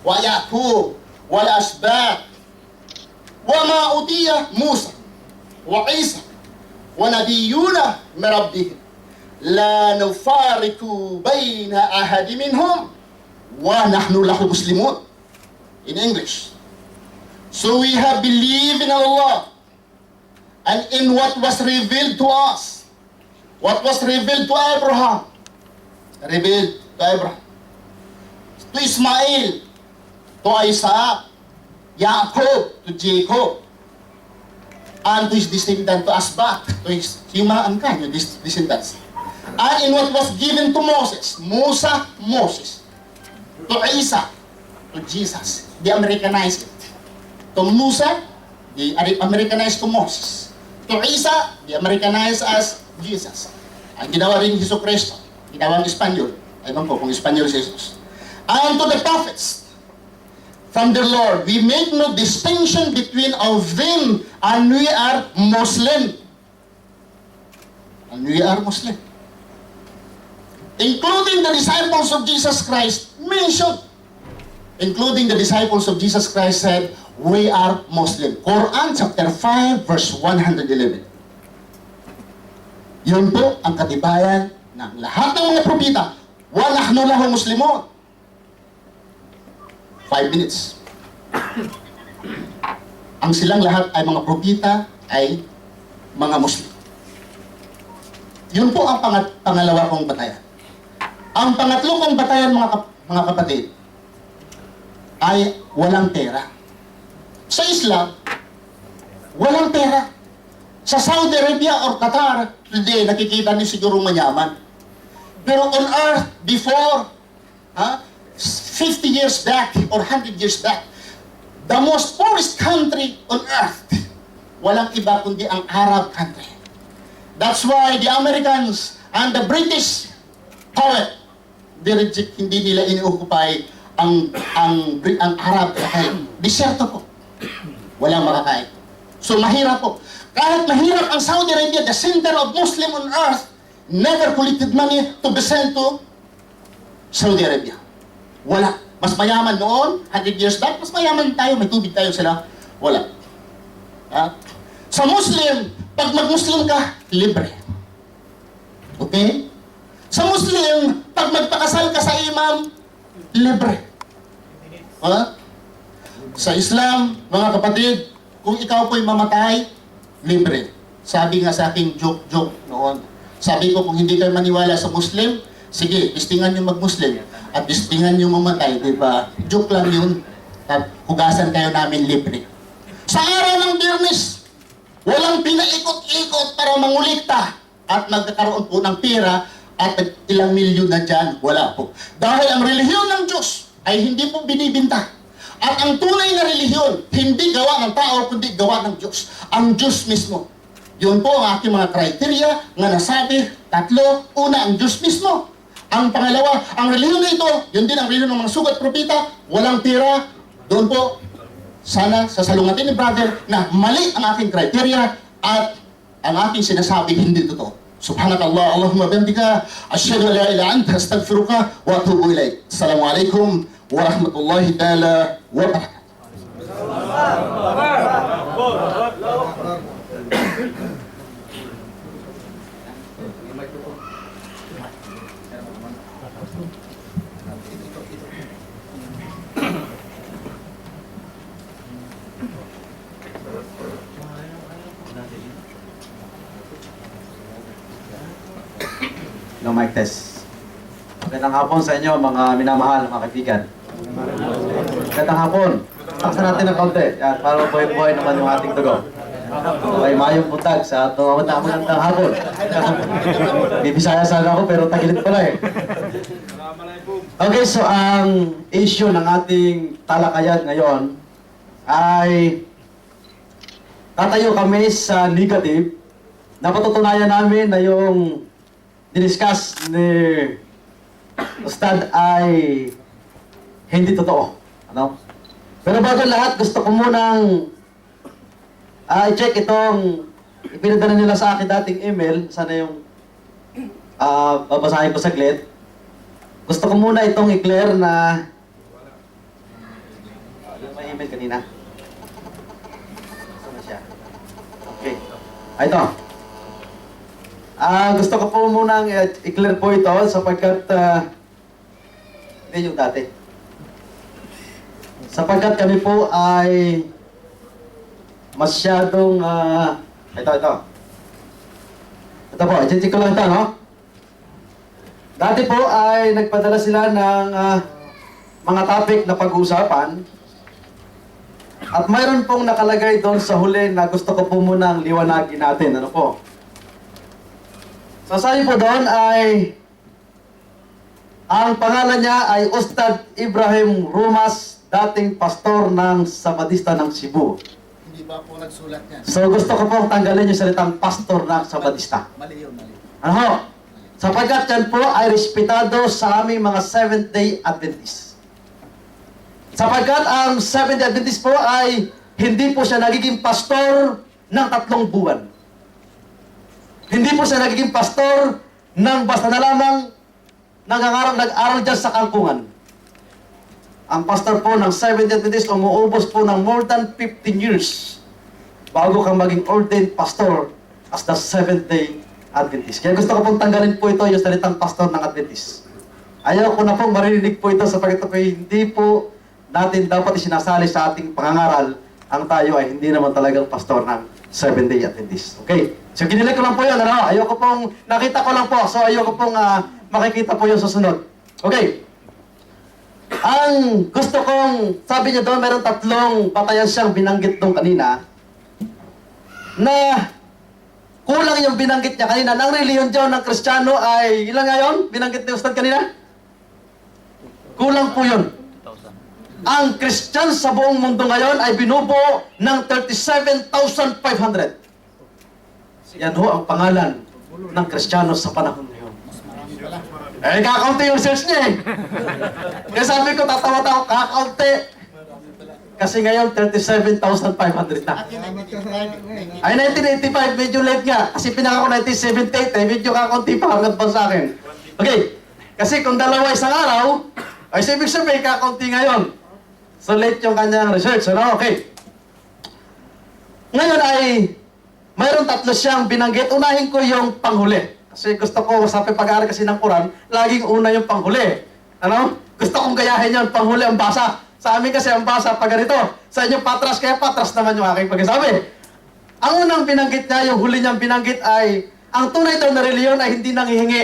wa Yaqub wal asbat wa ma utiya Musa wa Isa wa nabiyuna min rabbihim la nufariku bayna ahadi minhum wa nahnu lahu muslimun. In English, so we have believed in Allah and in what was revealed to us. What was revealed to Abraham? Revealed to Abraham. To Ismail, to Isaac, Jacob, to Jacob, and to his descendant, to Asbat, to his mankind, his descendants. And in what was given to Moses, Moses, to Isa, to Jesus. They Americanized it. To Musa, they Americanized to Moses. To Isa, they Americanized as Jesus. Ang ginawa rin Jesu Cristo, ginawang Espanyol. Ewan ko kung Espanyol si Jesus. And to the prophets, from the Lord, we make no distinction between of them, and we are Muslim. And we are Muslim. Including the disciples of Jesus Christ mentioned. Including the disciples of Jesus Christ said, we are Muslim. Quran chapter 5 verse 111. Yun po ang katibayan ng lahat ng mga propita. Wa nahnu lahu muslimun. 5 minutes. Ang silang lahat ay mga propita ay mga Muslim. Yun po ang pangalawa kong batayan. Ang pangatlo kong batayan mga kapatid ay walang pera. Sa Islam, walang pera. Sa Saudi Arabia or Qatar, today nakikita niyo siguro mayaman. Pero on earth, before 50 years back or 100 years back, the most poorest country on earth, walang iba kundi ang Arab country. That's why the Americans and the British poet, hindi nila inookupay ang Arab dahil disyerto po. Walang makakain. So mahirap po. Kahit mahirap ang Saudi Arabia, the center of Muslim on earth, never collected money to be sent to Saudi Arabia. Wala. Mas mayaman noon, 100 years back, mas mayaman tayo, may tubig tayo sila. Wala. Sa Muslim, pag mag-Muslim ka, libre. Okay? Sa Muslim, pag magpakasal ka sa imam, libre. Sa Islam, mga kapatid, kung ikaw po'y mamatay, libre. Sabi nga sa aking joke noon, sabi ko kung hindi kayo maniwala sa Muslim, sige, listingan nyo mag-Muslim at listingan nyo mamatay, di ba? Joke lang yun. At hugasan kayo namin libre. Sa araw ng Biyernes, walang pinaikot-ikot para mangulikta at magkakaroon po ng pera at ilang milyon na dyan, wala po. Dahil ang relihiyon ng Diyos ay hindi po binibinta. At ang tunay na relihiyon, hindi gawa ng tao, kundi gawa ng Diyos. Ang Diyos mismo. Yun po ang aking mga criteria na nasabi, tatlo. Una, ang Diyos mismo. Ang pangalawa, ang reliyon na ito, yun din ang reliyon ng mga sugat propita, walang tira. Doon po, sana sasalungatin ni brother na mali ang aking criteria at ang aking sinasabi hindi totoo. Subhanakallah, Allahumma bihamdika, asyhadu an la ilaha illa anta, astaghfiruka wa atubu ilaik. Assalamualaikum warahmatullahi taala wabarakatuh. No mic test. Magandang hapon sa inyo mga minamahal, mga kaibigan. Magandang hapon. Taksan natin ng kaunti. Yan, para buhay-buhay naman yung ating dugo. Okay, mayong buntag sa ato. Magandang hapon. Bibisaya sana ako pero tagilid pala eh. Okay, so ang issue ng ating talakayan ngayon ay tatayo kami sa negative. Napatutunayan namin na yung diniscuss ni Ustad ay hindi totoo. Ano? Pero bago lahat, gusto ko munang i-check itong ipinadala nila sa akin dating email. Sana yung babasahin ko saglit. Gusto ko muna itong i-clear na yung may email kanina. Saan na siya? Okay. Ito. Gusto ko po munang i-clear po ito sapagkat hindi yung dati. Sapagkat kami po ay masyadong ito. Ito po, i-check ko lang ito, no? Dati po ay nagpadala sila ng mga topic na pag-uusapan at mayroon pong nakalagay doon sa huli na gusto ko po munang liwanagin natin. Ano po? Sasabi po doon ay ang pangalan niya ay Ustad Ibrahim Rumas, dating pastor ng Sabadista ng Cebu. Hindi ba po nagsulat niyan? So gusto ko pong tanggalin yung salitang pastor ng Sabadista. Mali yun, mali. Ano? Sapagkat yan po ay respetado sa aming mga Seventh-day Adventist. Sapagkat ang Seventh-day Adventist po ay hindi po siya nagiging pastor ng 3 buwan. Hindi po siya nagiging pastor ng basta na lamang nag-aral dyan sa kangkungan. Ang pastor po ng Seventh-day Adventist umuubos po ng more than 15 years bago kang maging ordained pastor as the Seventh-day Adventist. Kaya gusto ko pong tanggalin po ito yung salitang pastor ng Adventist. Ayaw ko na pong maririnig po ito sapagkat ito hindi po natin dapat isinasali sa ating pangangaral ang tayo ay hindi naman talagang pastor ng Seventh-day Adventist. Okay? So ginilig ko lang po yun. Ano? Ayaw ko pong, nakita ko lang po. So ayaw ko pong makikita po yung susunod. Okay? Ang gusto kong, sabi niya doon, meron 3 batayan siyang binanggit doon kanina na kulang yung binanggit niya kanina. Nang reliyon dyan ng Kristiyano ay, ilan nga yun? Binanggit ni Ustad kanina? Kulang po yun. Ang Christian sa buong mundo ngayon ay binubuo ng 37,500. Yan ho ang pangalan ng Kristiyano sa panahon ngayon. Eh, kakaunti yung search niya eh. Kaya sabi ko, tatawa-tawa, kakaunti. Kasi ngayon, 37,500 na. Ay, 1985, medyo late nga. Kasi pinaka ko 1978, medyo kakaunti pa hanggang pa sa akin. Okay, kasi kung dalawa isang araw, ay ibig sabihin, kakaunti ngayon. So late yung kanyang research, ano? Okay. Ngayon ay, mayroon 3 siyang binanggit. Unahin ko yung panghuli. Kasi gusto ko, sa pag-aaral kasi ng Quran, laging una yung panghuli. Ano? Gusto kong gayahin yun, panghuli ang basa. Sa amin kasi ang basa pag ganito. Sa inyo patras, kaya patras naman yung aking pagkasabi. Ang unang binanggit niya, yung huli niyang binanggit ay, ang tunay daw na reliyon ay hindi nanghihingi.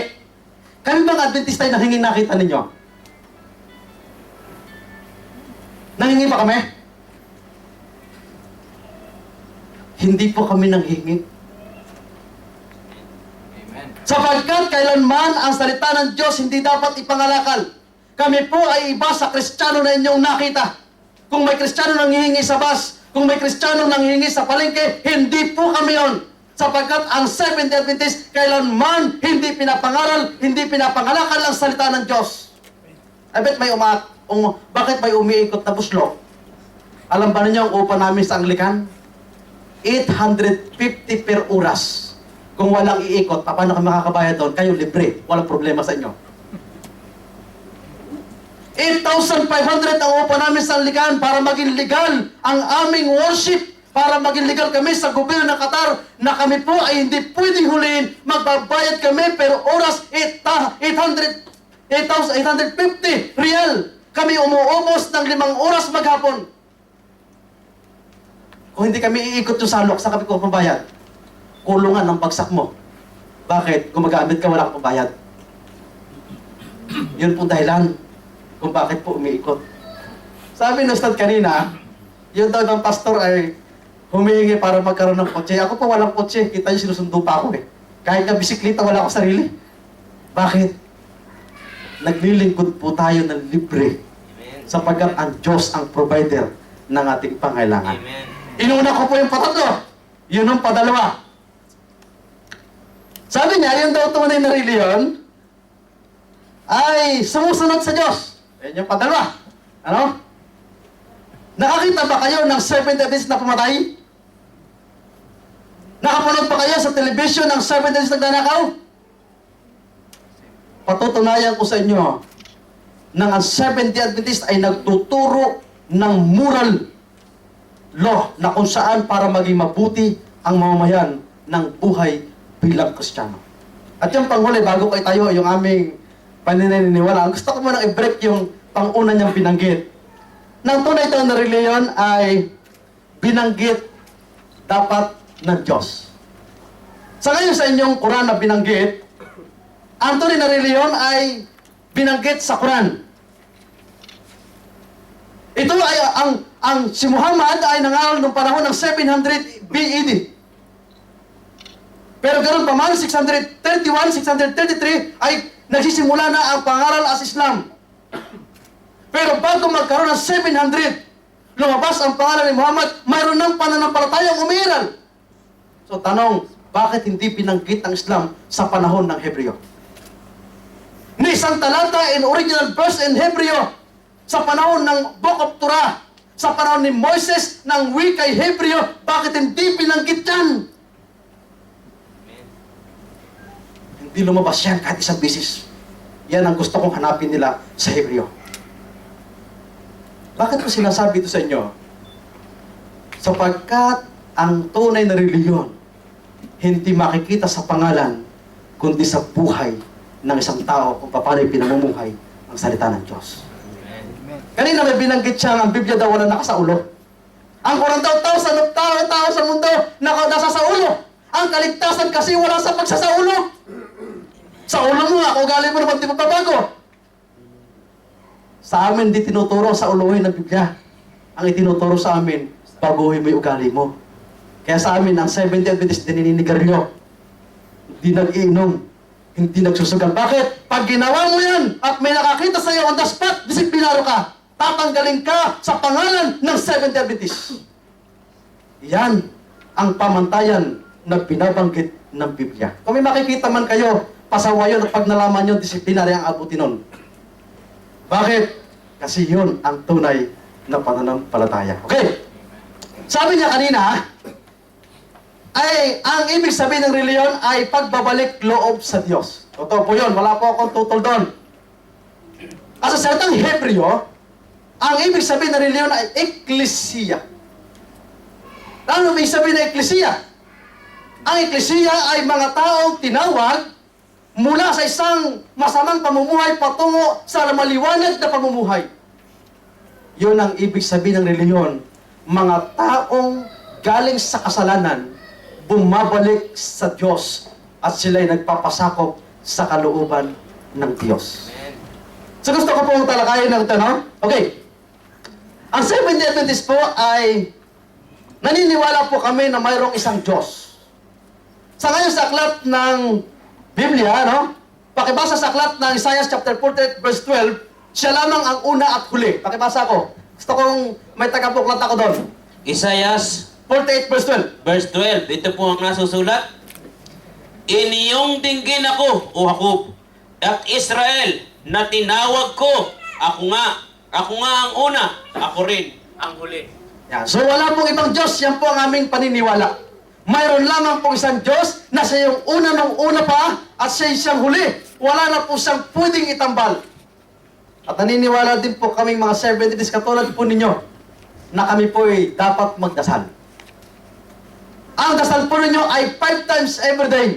Kami bang Adventista ay nanghingi nakita ninyo? Nanghingi ba kami? Hindi po kami nanghingi. Amen. Sapagkat kailanman ang salita ng Diyos hindi dapat ipangalakal. Kami po ay iba sa Kristiyano na inyong nakita. Kung may Kristiyano nanghihingi sa bus, kung may Kristiyano nanghihingi sa palengke, hindi po kami yon. Sapagkat ang Seventh-day Adventist kailanman hindi pinapangaral, hindi pinapangalakan ang salita ng Diyos. I bet may bakit may umiikot na buslok? Alam ba ninyo ang upa namin sa Anglican? 850 per oras. Kung walang iikot, paano kami makakabayad doon? Kayo libre, walang problema sa inyo. 8,500 ang upa namin sa Anglican para maging legal ang aming worship, para maging legal kami sa gobyerno ng Qatar na kami po ay hindi pwedeng huliin, magbabayad kami pero oras 8,850 real. Kami umuubos ng 5 oras maghapon. Kung hindi kami iikot yung salok, sa kami ko pambayad. Kulungan ng bagsak mo. Bakit? Kung magamit ka, wala kang pambayad. Yun po dahilan kung bakit po umiikot. Sabi ng Ustad kanina, yung daw ng pastor ay humihingi para magkaroon ng kotse. Ako po walang kotse. Kita niyo, sinusundo pa ako eh. Kahit nga bisikleta, wala akong sarili. Bakit? Naglilingkod po tayo ng libre. Sapagkat ang Diyos ang provider ng ating pangailangan. Inuna ko po yung patatlo. Yun ang padalawa. Sabi niya, yung daw tunay na reliyon ay sumusunod sa Diyos. Yan yung padalawa. Ano? Nakakita ba kayo ng Seventh-day Adventist na pumatay? Nakapanood ba kayo sa television ng Seventh-day Adventist na nagnanakaw? Patutunayan ko sa inyo na ang Seventh-day Adventist ay nagtuturo ng moral law na kung saan para maging mabuti ang mamamayan ng buhay bilang Kristiyano. At yung panghuli, bago kayo tayo, yung aming panininiwala, gusto ko munang i-break yung pang-una niyang binanggit. Nang tunay ito na reliyon ay binanggit dapat ng Diyos. Sa ngayon sa inyong Quran na binanggit, ang tunay na reliyon ay binanggit sa Quran. Ito ay si Muhammad ay nangaral noong panahon ng 700 BED. Pero ganoon pa man, 631, 633 ay nagsisimula na ang pangaral as Islam. Pero bago magkaroon ng 700, lumabas ang pangalan ni Muhammad, mayroon ng pananampalatayang umiiral. So tanong, bakit hindi binanggit ang Islam sa panahon ng Hebreo? Ni isang talata in original verse in Hebreo, sa panahon ng Book of Torah, sa panahon ni Moises ng wikay Hebreo, bakit hindi binanggit yan? Hindi lumabas yan kahit isang bisis. Yan ang gusto kong hanapin nila sa Hebreo. Bakit ko sinasabi ito sa inyo? Sapagkat ang tunay na reliyon hindi makikita sa pangalan kundi sa buhay ng isang tao kung paano pinamumuhay ang salita ng Diyos. Kanina may binanggit siya ang Biblia daw wala naka sa ulo. Ang 40,000 ng tao sa mundo nasa sa ulo. Ang kaligtasan kasi wala sa pagsasaulo. Sa ulo mo nga, kung galing mo naman di magbabago. Sa amin, di tinuturo sa uluhin ng Biblia. Ang itinuturo sa amin, baguhin mo yung ugali mo. Kaya sa amin, ang Seventh-day Adventist, dininigarilyo. Hindi nag-iinom. Hindi nagsusugal. Bakit? Pag ginawa mo yan, at may nakakita sa iyo on the spot, disiplinaro ka. Tatanggalin ka sa pangalan ng Seventh-day Adventist. Yan ang pamantayan na binabanggit ng Biblia. Kung may makikita man kayo, pasawa yun at pag nalaman nyo, disiplinary ang abutin nun. Bakit? Kasi yun ang tunay na pananampalataya. Okay? Sabi niya kanina, ay ang ibig sabihin ng reliyon ay pagbabalik loob sa Diyos. Totoo po yun, wala po akong tutol doon. At sa salitang Hebreo, ang ibig sabihin ng reliyon ay eklesiya. Ano ibig sabihin ng eklesiya? Ang eklesiya ay mga taong tinawag mula sa isang masamang pamumuhay patungo sa maliwanag na pamumuhay. Yun ang ibig sabihin ng reliyon. Mga taong galing sa kasalanan, bumabalik sa Diyos at sila'y nagpapasakop sa kalooban ng Diyos. So gusto ko pong talakayin ng tanong. Okay. Ang Seventh-day Adventist po ay naniniwala po kami na mayroong isang Diyos. Sa ngayon sa aklat ng Biblia, no? Pakibasa sa aklat ng Isaiah chapter 48 verse 12, siya lamang ang una at huli. Pakibasa ko. Gusto kong may tagapuklat ako doon. Isaias 48 verse 12. Verse 12, ito po ang nasusulat. Iniyong dinggin ako, O Jacob, at Israel, na tinawag ko. Ako nga ang una, ako rin ang huli. Yan. So wala pong ibang Diyos, yan po ang aming paniniwala. Mayroon lamang pong isang Diyos na siya yung una nung una pa at siya siyang huli. Wala na po siyang pwedeng itambal. At naniniwala din po kaming mga 70s katulad po ninyo na kami po ay dapat magdasal. Ang dasal po ninyo ay 5 times every day.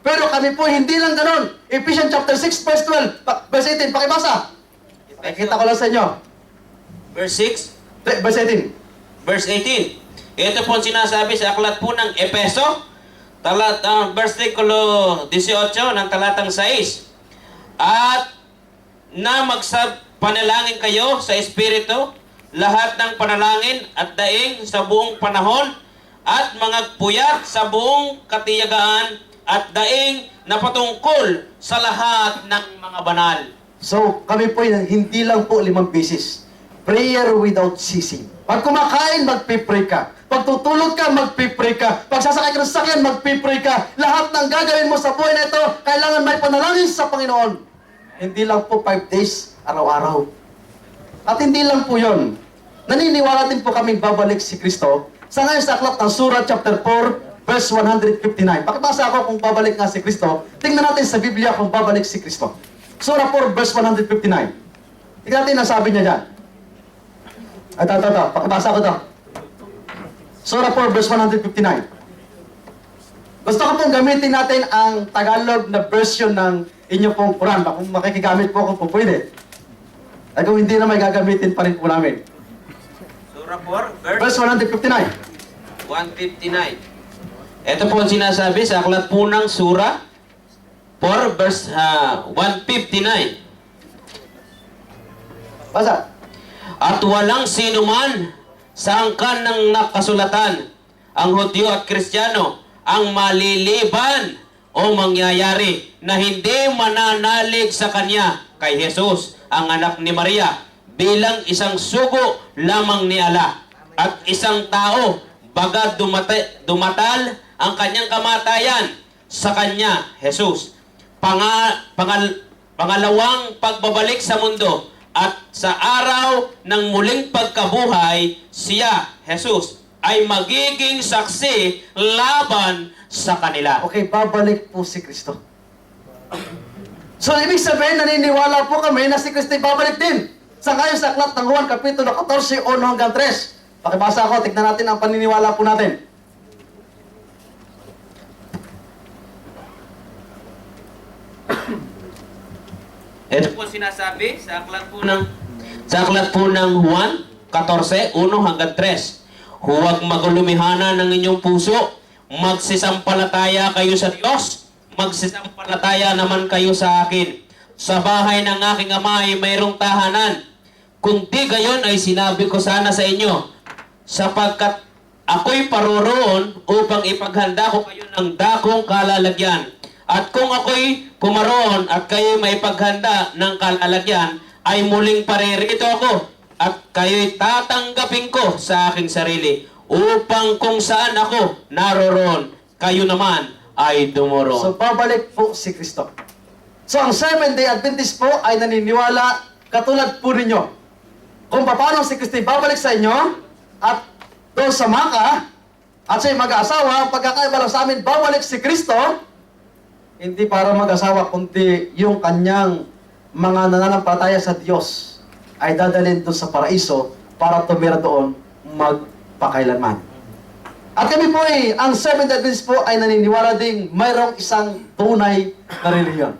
Pero kami po hindi lang ganon. Ephesians chapter 6 verse 12, verse 18, pakibasa. Pakikita ko lang sa inyo. Verse 6, Verse 18. verse 18. Ito po ang sinasabi sa aklat po ng Epeso, versikulo 18 ng talatang 6. At na panalangin kayo sa Espiritu, lahat ng panalangin at daing sa buong panahon, at mga puyat sa buong katiyagaan at daing na patungkol sa lahat ng mga banal. So, kami po hindi lang po 5 beses. Prayer without ceasing. Pag kumakain, magpipray ka. Pag tutulog ka, magpipray ka. Pag sasakay ka ng sasakyan, magpipray ka. Lahat ng gagawin mo sa buhay na ito, kailangan may panalangin sa Panginoon. Hindi lang po 5 days, araw-araw. At hindi lang po yun. Naniniwala din po kaming babalik si Kristo. Sa ngayon sa aklat ng Surah chapter 4, verse 159. Pakibasa ako kung babalik nga si Kristo. Tingnan natin sa Biblia kung babalik si Kristo. Surah 4, verse 159. Tingnan natin ang sabi niya dyan. Ito. Pakibasa ko ito. Surah 4, verse 159. Gusto ko pong gamitin natin ang Tagalog na version ng inyo pong Quran. Kung makikigamit po ako po pwede. At kung hindi na may gagamitin pa rin po namin. Surah 4, Verse 159. 159. Ito po ang sinasabi sa aklat po ng Surah 4, verse 159. Basa. At walang sino man sa angkan ng nakasulatan, ang Hudyo at Kristiyano, ang maliliban o mangyayari na hindi mananalig sa Kanya, kay Jesus, ang anak ni Maria, bilang isang sugo lamang ni Allah, at isang tao, baga dumatal ang kanyang kamatayan sa Kanya, Jesus. Pangalawang pagbabalik sa mundo, at sa araw ng muling pagkabuhay, siya, Jesus, ay magiging saksi laban sa kanila. Okay, babalik po si Kristo. So, ibig sabihin, naniniwala po kami na si Kristo ay babalik din. Sa ngayon sa aklat ng Juan, Kapitulo 14, 1 hanggang 3. Pakibasa ko, tignan natin ang paniniwala po natin. Ito po sinasabi sa aklat po ng Juan 14, 1 hanggang 3. Huwag magulumihana ng inyong puso, magsisampalataya kayo sa Diyos, magsisampalataya naman kayo sa akin. Sa bahay ng aking ama ay mayroong tahanan. Kung di gayon ay sinabi ko sana sa inyo, sapagkat ako'y paroroon upang ipaghanda ko kayo ng dakong kalalagyan. At kung ako'y pumaroon at kayo'y maipaghanda ng kalalagyan, ay muling paririto ako at kayo'y tatanggapin ko sa aking sarili, upang kung saan ako naroroon, kayo naman ay dumoroon. So, babalik po si Kristo. So, ang Seventh-day Adventist po ay naniniwala katulad po ninyo. Kung paano si Kristo babalik sa inyo at doon sa Maka at siya'y mag-aasawa, ang pagkakaiba lang sa amin, babalik si Kristo, hindi para mag-asawa, kundi yung kanyang mga nananampalataya sa Diyos ay dadalhin doon sa paraiso para tumira doon magpakailanman. At kami po ang Seventh-day Adventist po ay naniniwala ding mayroong isang tunay na relihiyon.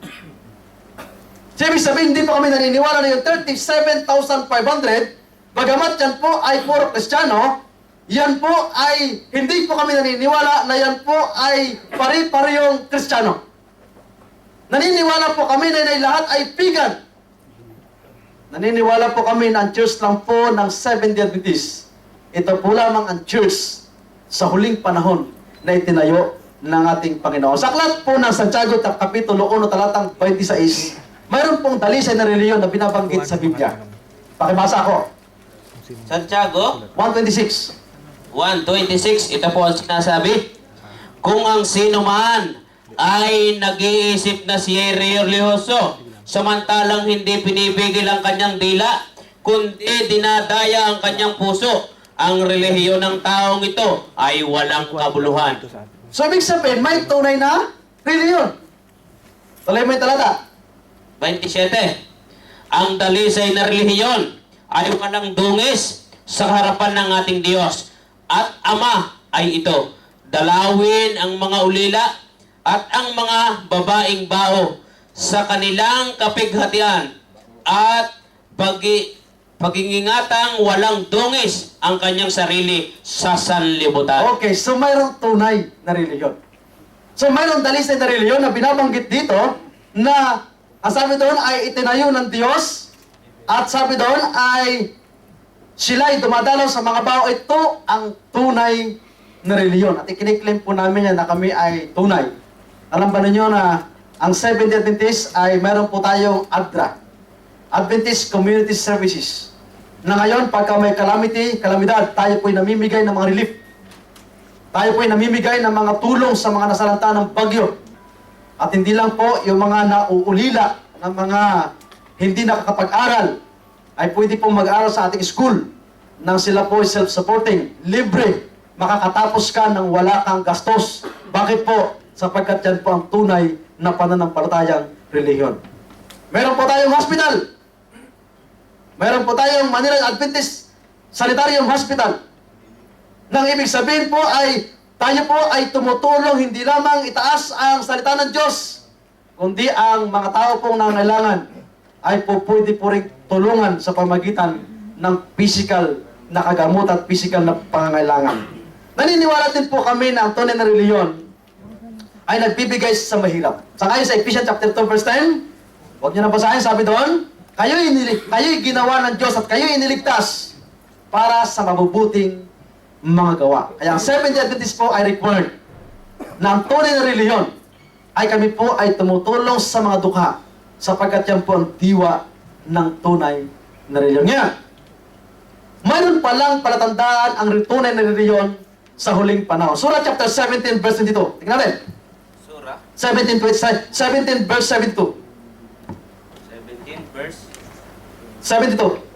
So, ibig sabihin, hindi po kami naniniwala na yung 37,500, bagamat yan po ay puro Kristiyano, yan po ay, hindi po kami naniniwala na yan po ay pari-parehong Kristiyano. Naniniwala po kami na lahat ay pagan. Naniniwala po kami na ang church lang po ng Seventh-day Adventist. Ito po lamang ang church sa huling panahon na itinayo ng ating Panginoon. Sa aklat po ng Santiago, Kapitulo 1, talatang 26, mayroon pong dalisay na reliyon na binabanggit sa Biblia. Pakibasa ako. Santiago 1:26. 1:26, ito po ang sinasabi. Kung ang sino man ay nag-iisip na siya religyoso, samantalang hindi pinipigil ang kanyang dila, kundi dinadaya ang kanyang puso, ang relihiyon ng taong ito ay walang kabuluhan. So, ibig sabihin, may tunay na reliyon. Tuloy mo yung talata. 27. Ang dalisay na relihiyon ay walang dungis sa harapan ng ating Diyos. At Ama ay ito, dalawin ang mga ulila at ang mga babaeng bao sa kanilang kapighatian at pagingingatang walang dungis ang kanyang sarili sa sanlibutan. Okay, so mayroong tunay na reliyon. So mayroong dalisay na reliyon na binabanggit dito na ang sabi doon ay itinayo ng Diyos at sabi doon ay sila'y dumadalaw sa mga bao. Ito ang tunay na reliyon. At ikiniklaim po namin yan na kami ay tunay. Alam ba ninyo na ang Seventh-day Adventist ay meron po tayong ADRA, Adventist Community Services, na ngayon pagka may kalamidad, tayo po'y namimigay ng mga relief. Tayo po'y namimigay ng mga tulong sa mga nasalanta ng bagyo. At hindi lang po yung mga nauulila ng mga hindi nakakapag-aral ay pwede pong mag-aral sa ating school nang sila po self-supporting, libre, makakatapos ka nang wala kang gastos. Bakit po? Sapagkat yan po ang tunay na pananampalatayang relihiyon. Meron po tayong hospital. Meron po tayong Manila Adventist Sanitarium Hospital. Nang ibig sabihin po ay tayo po ay tumutulong hindi lamang itaas ang salita ng Diyos, kundi ang mga tao pong nangangailangan ay po pwede po rin tulungan sa pamagitan ng physical na kagamot at physical na pangangailangan. Naniniwala din po kami na ang tunay na reliyon ay nagbibigay sa mahirap. Sa kayo sa Ephesians chapter 2 verse 10, huwag niyo na basahin, sabi doon, kayo'y ginawa ng Diyos at kayo'y iniligtas para sa mabubuting mga gawa. Kaya ang Seventh-day Adventist po ay required na ang tunay na reliyon ay kami po ay tumutulong sa mga dukha sapagkat yan po ang diwa ng tunay na reliyon. Ngayon, mayroon palang palatandaan ang tunay na reliyon sa huling panahon. Surah chapter 17 verse 22. Tingnan natin. Surah 17 verse 72. 17 verse 72.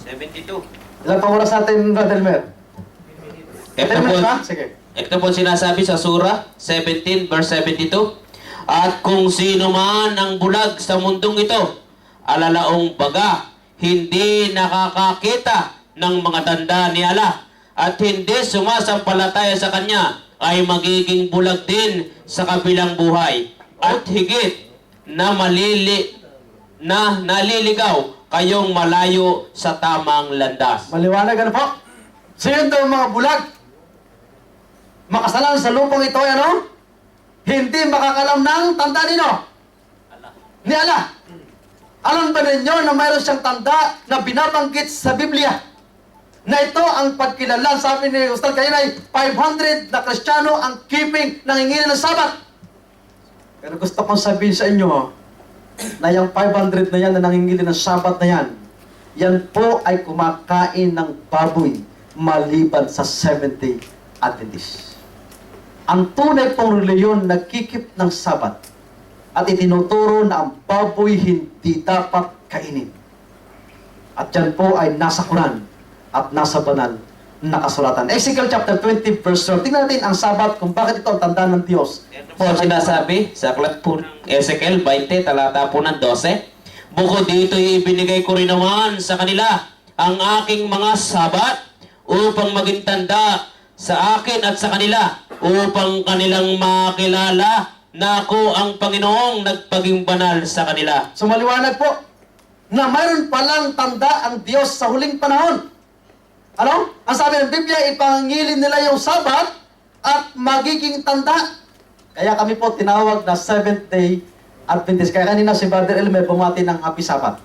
72. Ilang pang oras natin, Brother Elmer? 10 minutes ba? Sige. Ito po sinasabi sa Surah 17 verse 72. At kung sino man ang bulag sa mundong ito, alalaong baga, hindi nakakakita ng mga tanda ni Allah at hindi sumasampalataya sa Kanya, ay magiging bulag din sa kabilang buhay. At higit na naliligaw kayong malayo sa tamang landas. Maliwanag ano po? So yun daw mga bulag. Makasalan sa lupang ito, ano? Hindi makakalam ng tanda nino. Ni Allah. Alam ba ninyo na mayroon siyang tanda na binabanggit sa Biblia? Na ito ang pagkilala, sabi ni Ustad kayo ay 500 na Kristiyano ang keeping nangingili ng Sabat. Pero gusto kong sabihin sa inyo, na yung 500 na yan na nangingili ng Sabat na yan, yan po ay kumakain ng baboy maliban sa Seventh-day Adventist. Ang tunay pong reliyon nagkikip ng Sabat at itinuturo na ang baboy hindi dapat kainin. At yan po ay nasa Quran at nasa banal na kasulatan. Ezekiel chapter 20 verse 12. Tingnan natin ang Sabat kung bakit ito ang tanda ng Diyos. Ito po ang sinasabi sa aklat po ng Ezekiel 20, talata po ng 12. Bukod dito, ibinigay ko rin naman sa kanila ang aking mga sabat upang maging tanda sa akin at sa kanila, upang kanilang makilala na ako ang Panginoong nagpaging banal sa kanila. So maliwanag po na mayroon palang tanda ang Diyos sa huling panahon. Ano? Ang sabi ng Biblia, ipangilin nila yung Sabat at magiging tanda. Kaya kami po tinawag na Seventh-day Adventist. Kaya kanina si Brother Elmer bumati ng Happy Sabbath.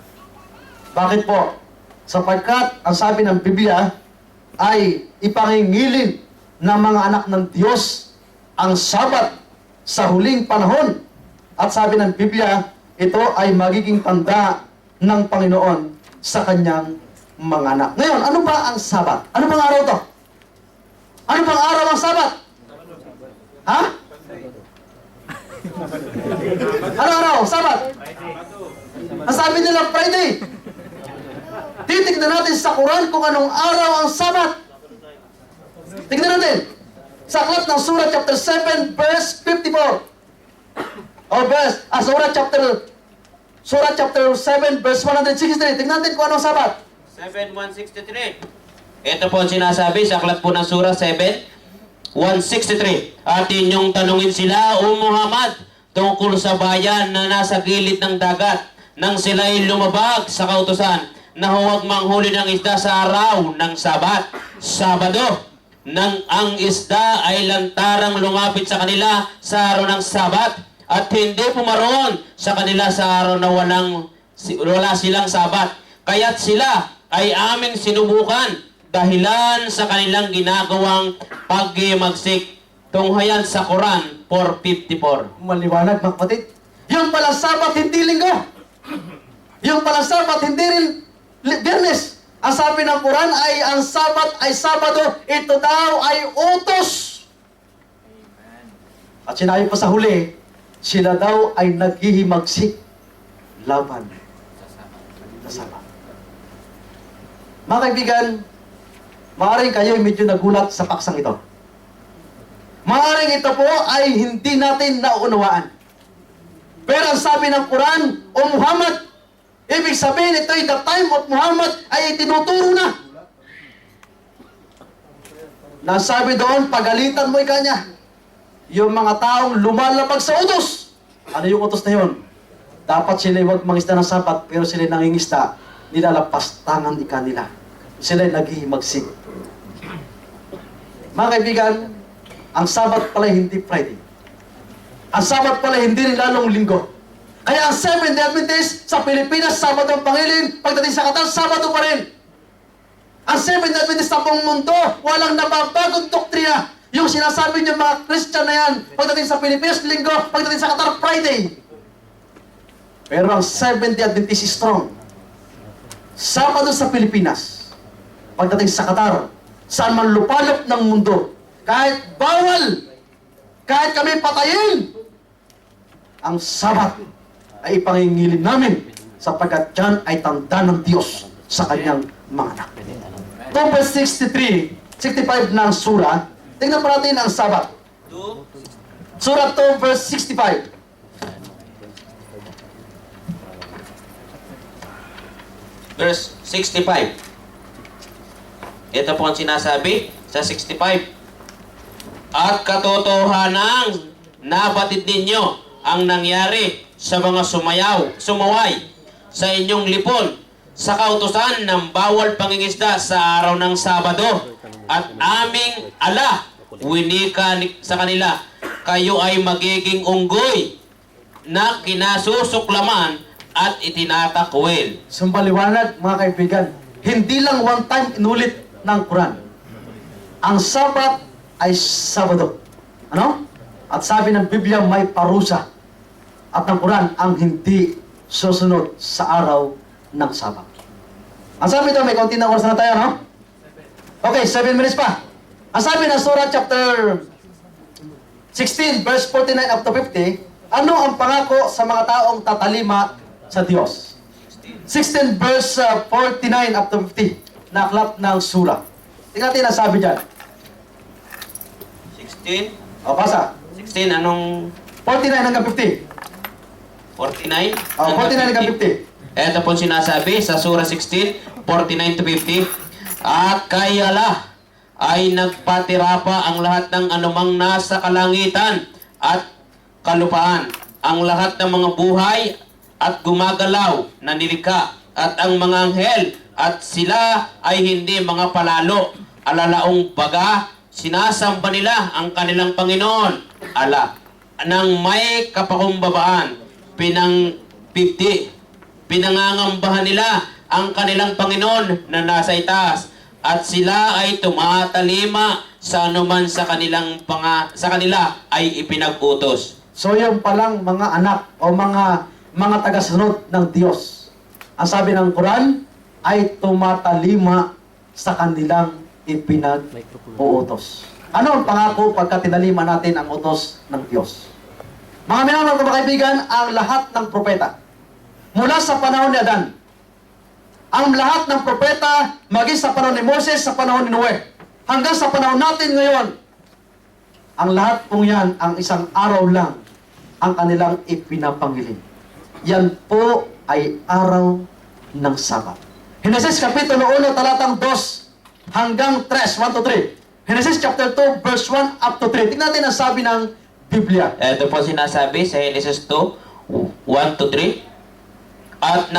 Bakit po? Sapagkat ang sabi ng Biblia ay ipangingilin ng mga anak ng Diyos ang Sabat sa huling panahon. At sabi ng Biblia, ito ay magiging tanda ng Panginoon sa kanyang mga anak. Ngayon, ano ba ang Sabat? Ano bang araw to? Ano bang araw ang Sabat? Ha? Ano araw? Sabat? Ang sabi nila Friday. Titignan natin sa Quran kung anong araw ang Sabat. Tignan natin. Sa aklat ng Surah chapter 7 verse 54. Surah chapter 7 verse 163. Tignan natin kung anong Sabat. 7:163. Ito po ang sinasabi sa aklat po ng Surah 7:163. At inyong tanungin sila, O Muhammad, tungkol sa bayan na nasa gilid ng dagat, nang sila'y lumabag sa kautusan na huwag manghuli ng isda sa araw ng Sabat, Sabado, nang ang isda ay lantarang lumapit sa kanila sa araw ng Sabat, at hindi pumaroon sa kanila sa araw na wala silang Sabat. Kaya't sila ay aming sinubukan dahilan sa kanilang ginagawang paghimagsik. Tunghayan sa Quran 4:54. Maliwanag, mga kapatid. Yung palang Sabat, hindi linggo. Yung palang Sabat, hindi rin Biyernes. Ang sabi ng Quran ay ang Sabat ay Sabado. Ito daw ay utos. At sinabi pa sa huli, sila daw ay naghihimagsik laban sa Sabat. Mga kaibigan, maaaring kayo medyo nagulat sa paksang ito. Maaaring ito po ay hindi natin naunawaan. Pero ang sabi ng Quran, O Muhammad, ibig sabihin ito ay the time of Muhammad ay itinuturo na. Nasabi doon, pagalitan mo ikanya. Yung mga taong lumalabag sa utos. Ano yung utos na yun? Dapat sila huwag mangisda ng Sabat, pero sila nangingisda, nilalapastangan ika nila. Sila naghihimagsik. Mga kaibigan, ang Sabat pala hindi Friday. Ang Sabat pala hindi rin lalong linggo. Kaya ang Seventh-day Adventist sa Pilipinas, Sabado ang Pangilin, pagdating sa Qatar, Sabado pa rin. Ang Seventh-day Adventist sa buong mundo, walang nababagong doktrina. Yung sinasabi niyo mga Christian na yan, pagdating sa Pilipinas, linggo, pagdating sa Qatar, Friday. Pero ang Seventh-day Adventist is strong. Sabado sa Pilipinas, pagdating sa Qatar, saan man lupalop ng mundo, kahit bawal, kahit kami patayin, ang Sabat ay ipangingilin namin sapagkat yan ay tanda ng Diyos sa kanyang mga anak. 2 verse 65 ng surah. Tingnan pa natin ang Sabat. Surah 2 verse 65. Verse 65. Ito po ang sinasabi sa 65. At katotohanang nabatid ninyo ang nangyari sa mga sumaway sa inyong lipon sa kautusan ng bawal pangingisda sa araw ng Sabado, at aming ala winika sa kanila, kayo ay magiging unggoy na kinasusuklaman at itinatakwil. Sumpaliwanag, mga kaibigan, hindi lang one time inulit ng Quran. Ang Sabat ay Sabado. Ano? At sabi ng Biblia, may parusa. At ng Quran, ang hindi susunod sa araw ng Sabat. Ang sabi ito, may konti na oras na tayo, no? Okay, 7 minutes pa. Ang sabi ng Surah chapter 16, verse 49 up to 50, ano ang pangako sa mga taong tatalima sa Diyos? 16 verse 49 up to 50 na aklat ng Surah. Tingnan natin ang sabi dyan. 16? O, basa. 16, anong 49 hanggang 50. 49? O, 49 hanggang 50. Ito po sinasabi sa Surah 16, 49 to 50. At kayala ay nagpatira pa ang lahat ng anumang nasa kalangitan at kalupaan, ang lahat ng mga buhay at gumagalaw na nilikha, at ang mga anghel, at sila ay hindi mga palalo, alalaong baga, sinasamba nila ang kanilang Panginoon, ala, nang may kapakumbabaan, pinangangambahan nila ang kanilang Panginoon na nasa itaas, at sila ay tumatalima sa anuman sa kanila ay ipinag-utos. So yung palang mga anak o mga tagasunod ng Diyos. Ang sabi ng Quran, ay tumatalima sa kanilang ipinag-uutos. Ano ang pangako pagka tinalima natin ang utos ng Diyos? Mga minamahal ko mga kaibigan, ang lahat ng propeta, mula sa panahon ni Adan, ang lahat ng propeta, maging sa panahon ni Moses, sa panahon ni Noe, hanggang sa panahon natin ngayon, ang lahat pong yan, ang isang araw lang, ang kanilang ipinapangiling. Yan po ay araw ng Sabat. Genesis Kapitulo 1, talatang 2 hanggang 3, 1 to 3. Genesis chapter 2, verse 1 up to 3. Tingnan natin ang sabi ng Biblia. Ito po sinasabi sa Genesis 2, 1 to 3. At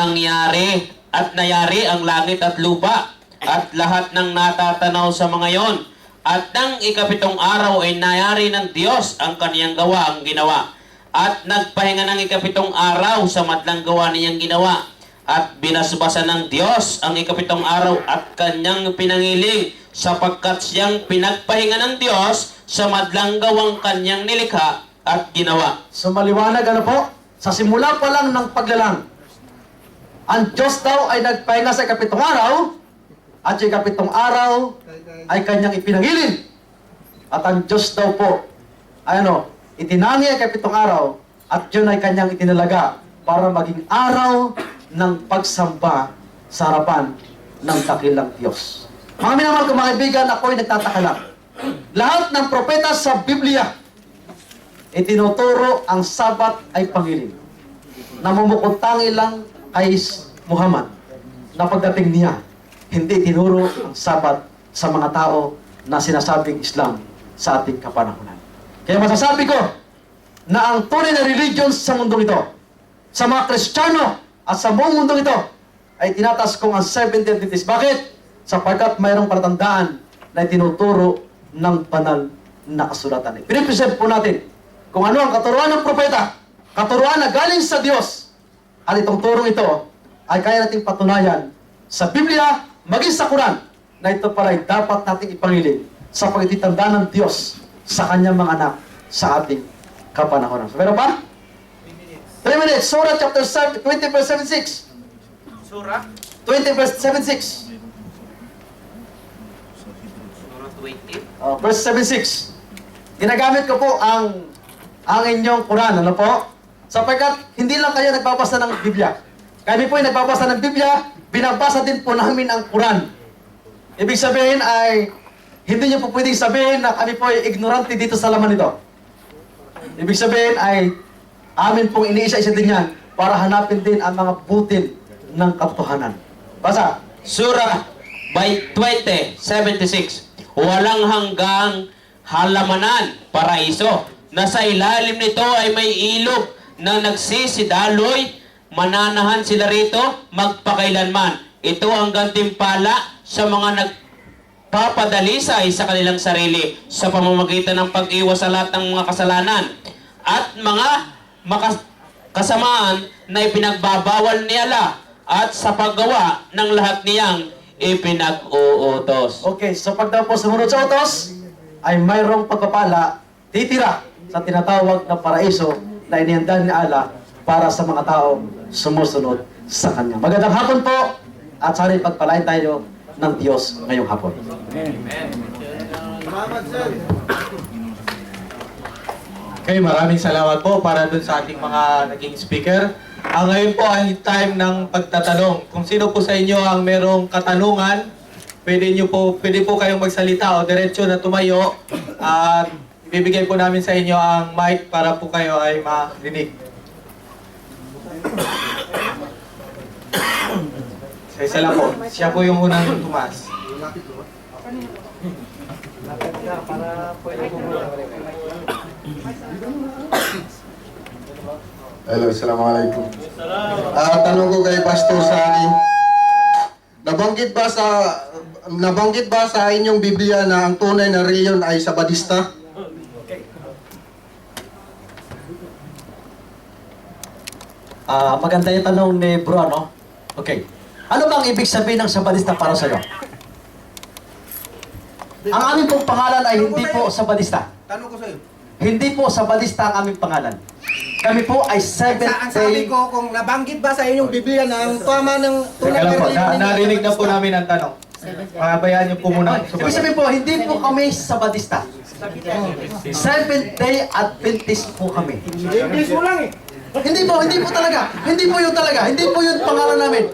nayari ang langit at lupa at lahat ng natatanaw sa mga yon. At ng ikapitong araw ay nayari ng Diyos ang kaniyang gawa ang ginawa. At nagpahinga ng ikapitong araw sa madlang gawa niyang ginawa. At binasbasan ng Diyos ang ikapitong araw at kanyang pinangiling sapagkat siyang pinagpahinga ng Diyos sa madlang gawang kanyang nilikha at ginawa. So maliwanag ano po? Sa simula pa lang ng paglalang, ang Diyos daw ay nagpahinga sa ikapitong araw at yung ikapitong araw ay kanyang ipinangiling. At ang Diyos daw po ay itinangi ang ikapitong araw at yun ay kanyang itinalaga para maging araw ng pagsamba sa harapan ng dakilang Diyos. Mga minamahal ko mga kaibigan, ako'y nagtataka lang. Lahat ng propeta sa Biblia, itinuturo ang Sabat ay pangiling. Namumukutangi lang kay Muhammad na pagdating niya, hindi tinuro ang Sabat sa mga tao na sinasabing Islam sa ating kapanahunan. Kaya masasabi ko na ang tunay na religion sa mundong ito, sa mga Kristiyano at sa buong mundong ito, ay tinatas kong ang Seventh-day Adventist. Bakit? Sapagkat mayroong palatandaan na tinuturo ng banal na kasulatan. Pinipresent po natin kung ano ang katuruan ng propeta, katuruan na galing sa Diyos. At itong turong ito ay kaya nating patunayan sa Biblia, maging sa Quran, na ito pala ay dapat nating ipangiling sa pagtitanda ng Diyos sa kanyang mga anak sa ating kapanahonan. So, meron pa? 3 minutes. Surah chapter 7, 20 verse 76. Surah? 20 verse 76. Surah 20? Verse 76. Ginagamit ko po ang inyong Quran, ano po? Sapagkat hindi lang kayo nagbabasa ng Biblia. Kami po ay nagbabasa ng Biblia, binabasa din po namin ang Quran. Ibig sabihin ay, hindi niyo po pwedeng sabihin na kami po ay ignorante dito sa laman nito. Ibig sabihin ay, amin pong iniisa-isa din yan para hanapin din ang mga butil ng katotohanan. Basa. Surah by 20:76. Walang hanggang halamanan, paraiso, na sa ilalim nito ay may ilog na nagsisidaloy, mananahan sila rito magpakailanman. Ito ang gantimpala sa mga nagpapadalisay sa kanilang sarili sa pamamagitan ng pag-iwas sa lahat ng mga kasalanan at mga kasamaan na ipinagbabawal ni Allah at sa paggawa ng lahat niyang ipinag-uutos. Okay, so pag daw po sumunod sa utos, ay mayroong pagpapala, titira sa tinatawag na paraiso na inihanda ni Allah para sa mga taong sumusunod sa Kanya. Magandang hapon po at sana pagpalain tayo ng Diyos ngayong hapon. Okay, maraming salamat po para dun sa ating mga naging speaker. Ngayon po ay time ng pagtatanong. Kung sino po sa inyo ang merong katanungan, pwede po kayong magsalita o diretso na tumayo at ibibigay po namin sa inyo ang mic para po kayo ay marinig. Isa lang po. Siya po yung unang tumaas. Hello, assalamualaikum. Tanong ko kay Pastor Sani. Nabanggit ba sa inyong Biblia na ang tunay na reliyon ay Sabadista? Maganda yung tanong ni Bro, ano? Okay. Ano bang ibig sabihin ng Sabadista para sa'yo? Ang aming pong pangalan ay hindi po Sabadista. Tanong ko sa'yo. hindi po Sabadista ang aming pangalan. Kami po ay Ang sabi Seventh-day. ko, kung nabanggit ba sa inyong Biblia na ang tama ng tunay Teka lang po, reliyon ninyo, narinig na po namin ang tanong. Pabayaan niyo po muna. Ibig sabihin po, hindi po kami Sabadista. Seventh-day Adventist po kami. English mo lang eh. Hindi po talaga. Hindi po yun talaga. Hindi po yun pangalan namin.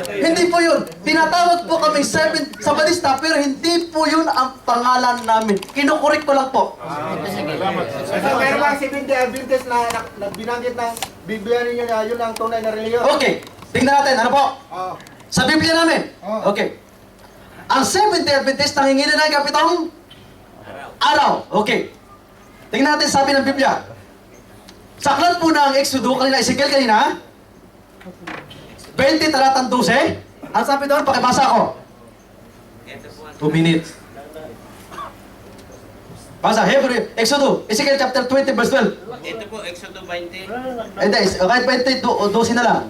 Hindi po yun. Tinatawag po kami Sabadista, pero hindi po yun ang pangalan namin. Kinukurik ko lang po. So, pero bang si Bindi Adventist na binanggit ng Biblia ninyo na yun ang tunay na reliyon? Okay, tingnan natin. Ano po? Oh. Sa Biblia namin. Okay. Ang Seventh-day Adventist nangingili ng kapitong araw. Okay. Tingnan natin sabi ng Biblia. Sa aklat po ng Exodo, Ezekiel kanina, 20 talatang 12. Ang sabi doon, pakibasa ko. 2 minutes. Basa, Hebrew, Exodo, Ezekiel chapter 20, verse 12. Ito po, Exodo 20. Hindi, kahit 20, 12 na lang.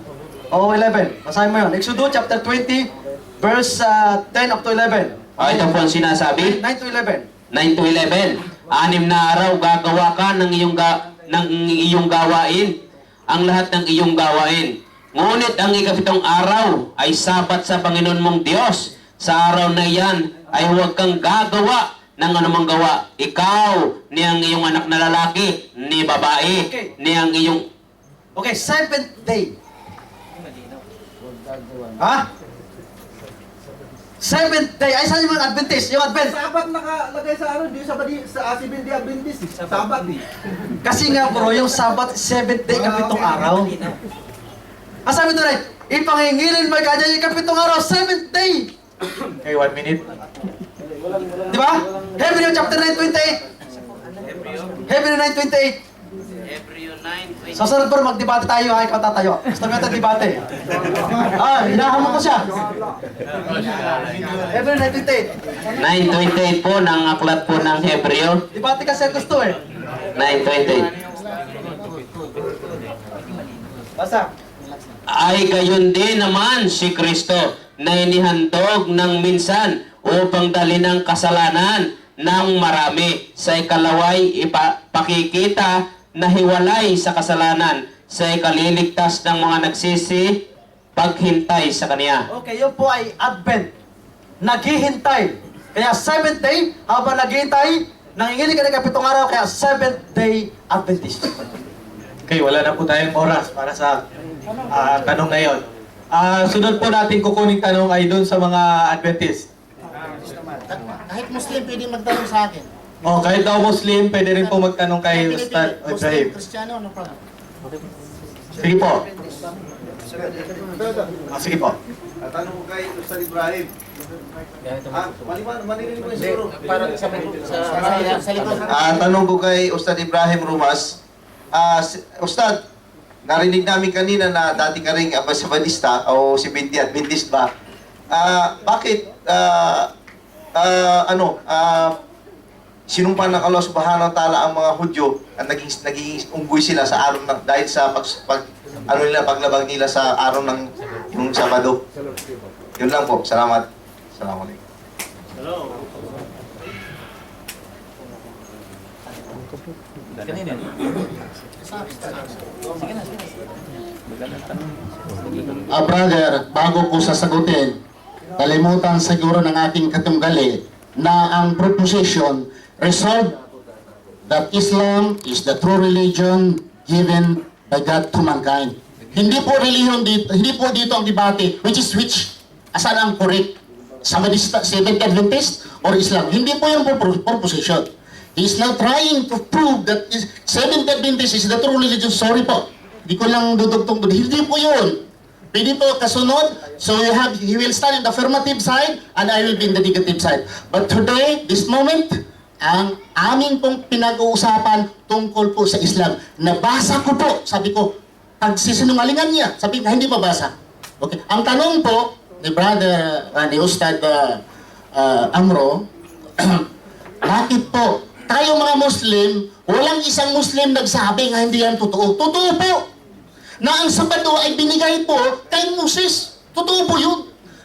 O 11. Basahin mo yun. Exodo chapter 20, verse 10 up to 11. Ito po ang sinasabi. 9 to 11. 9 to 11. 6 na araw gagawa ka ng iyong gawain, ang lahat ng iyong gawain. Ngunit ang ikapitong araw ay sabat sa Panginoon mong Diyos. Sa araw na iyan ay huwag kang gagawa ng anumang gawa. Ikaw, ni ang iyong anak na lalaki, ni babae, Okay. ni ang iyong... Okay, 7th day. Ha? 7th day. Ay, saan yung mga Adventist? Yung Advent. Sabat nakalagay sa ano, di sa si Bindi Adventist. Sabat eh. Kasi nga bro, yung Sabat, 7th day, kapitong araw. Ang sabi doon ay, ipangingilin mo kanya yung kapitong araw, 7th day. Okay, 1 minute. Di ba? Hebrew chapter 9:28. Hebrew 9:28. Hebreo 9:20. Sa sunod bro, magdebate tayo, ay ikaw tatayo. Gusto mo natin debate. Hinahamon ko siya. Hebrew 9:28. 9:28 po ng aklat po ng Hebreo. Debate kasi gusto eh. 9:28. Basa. Ay gayon din naman si Kristo na inihandog ng minsan upang dali ng kasalanan ng marami. Sa ikalaway, ipakikita na hiwalay sa kasalanan. Sa ikaliligtas ng mga nagsisi, paghintay sa Kanya. Okay, yun po ay Advent. Naghihintay. Kaya 7th day, habang naghihintay, nanginginig ka ng kapitong araw, kaya 7th day Adventist. Okay, wala na po tayong oras para sa tanong na yun. Sunod po natin kukuning tanong ay doon sa mga Adventist. Kahit Muslim, pwede magtanong sa akin. O, kahit daw Muslim, pwede rin po magtanong kay Kahit Ustad Muslim, Ibrahim. Kristiyano, no problem. Sige po. Sige po. Tanong ko kay Ustad Ibrahim. Manirinig mo siguro. Para sa likod. Tanong ko kay Ustad Ibrahim Rumas. Ustad, narinig namin kanina na dati ka rin Sabadista o si Bindi Adventist ba? Bakit sinumpa ng Allah Subhanahu wa Ta'ala ang mga Hudyo at naging unggoy sila sa araw ng dahil sa paglabag nila sa araw ng yung Sabado. Yun lang po. Salamat. Assalamualaikum. Brother, bago ko sasagutin, kalimutan siguro ng aking katunggali na ang proposition resolved that Islam is the true religion given by God to mankind. Hindi po religion dito, hindi po dito ang debate which. Asan ang correct? Seventh Adventist or Islam? Hindi po yung proposition. He is now trying to prove that Seventh Adventist is the true religion. Sorry po. Hindi ko lang dudugtong doon. Hindi po yun. Pwede po kasunod. So he will stand in the affirmative side and I will be in the negative side. But today, this moment, ang aming pong pinag-uusapan tungkol po sa Islam. Nabasa ko po. Sabi ko, pagsisinungalingan niya. Sabi ko, hindi mabasa. Okay. Ang tanong po ni Brother, ni Ustad Amro, bakit po tayo mga Muslim, walang isang Muslim nagsabi nga hindi yan totoo. Totoo po na ang Sabado ay binigay po kay Moses. Totoo po yun.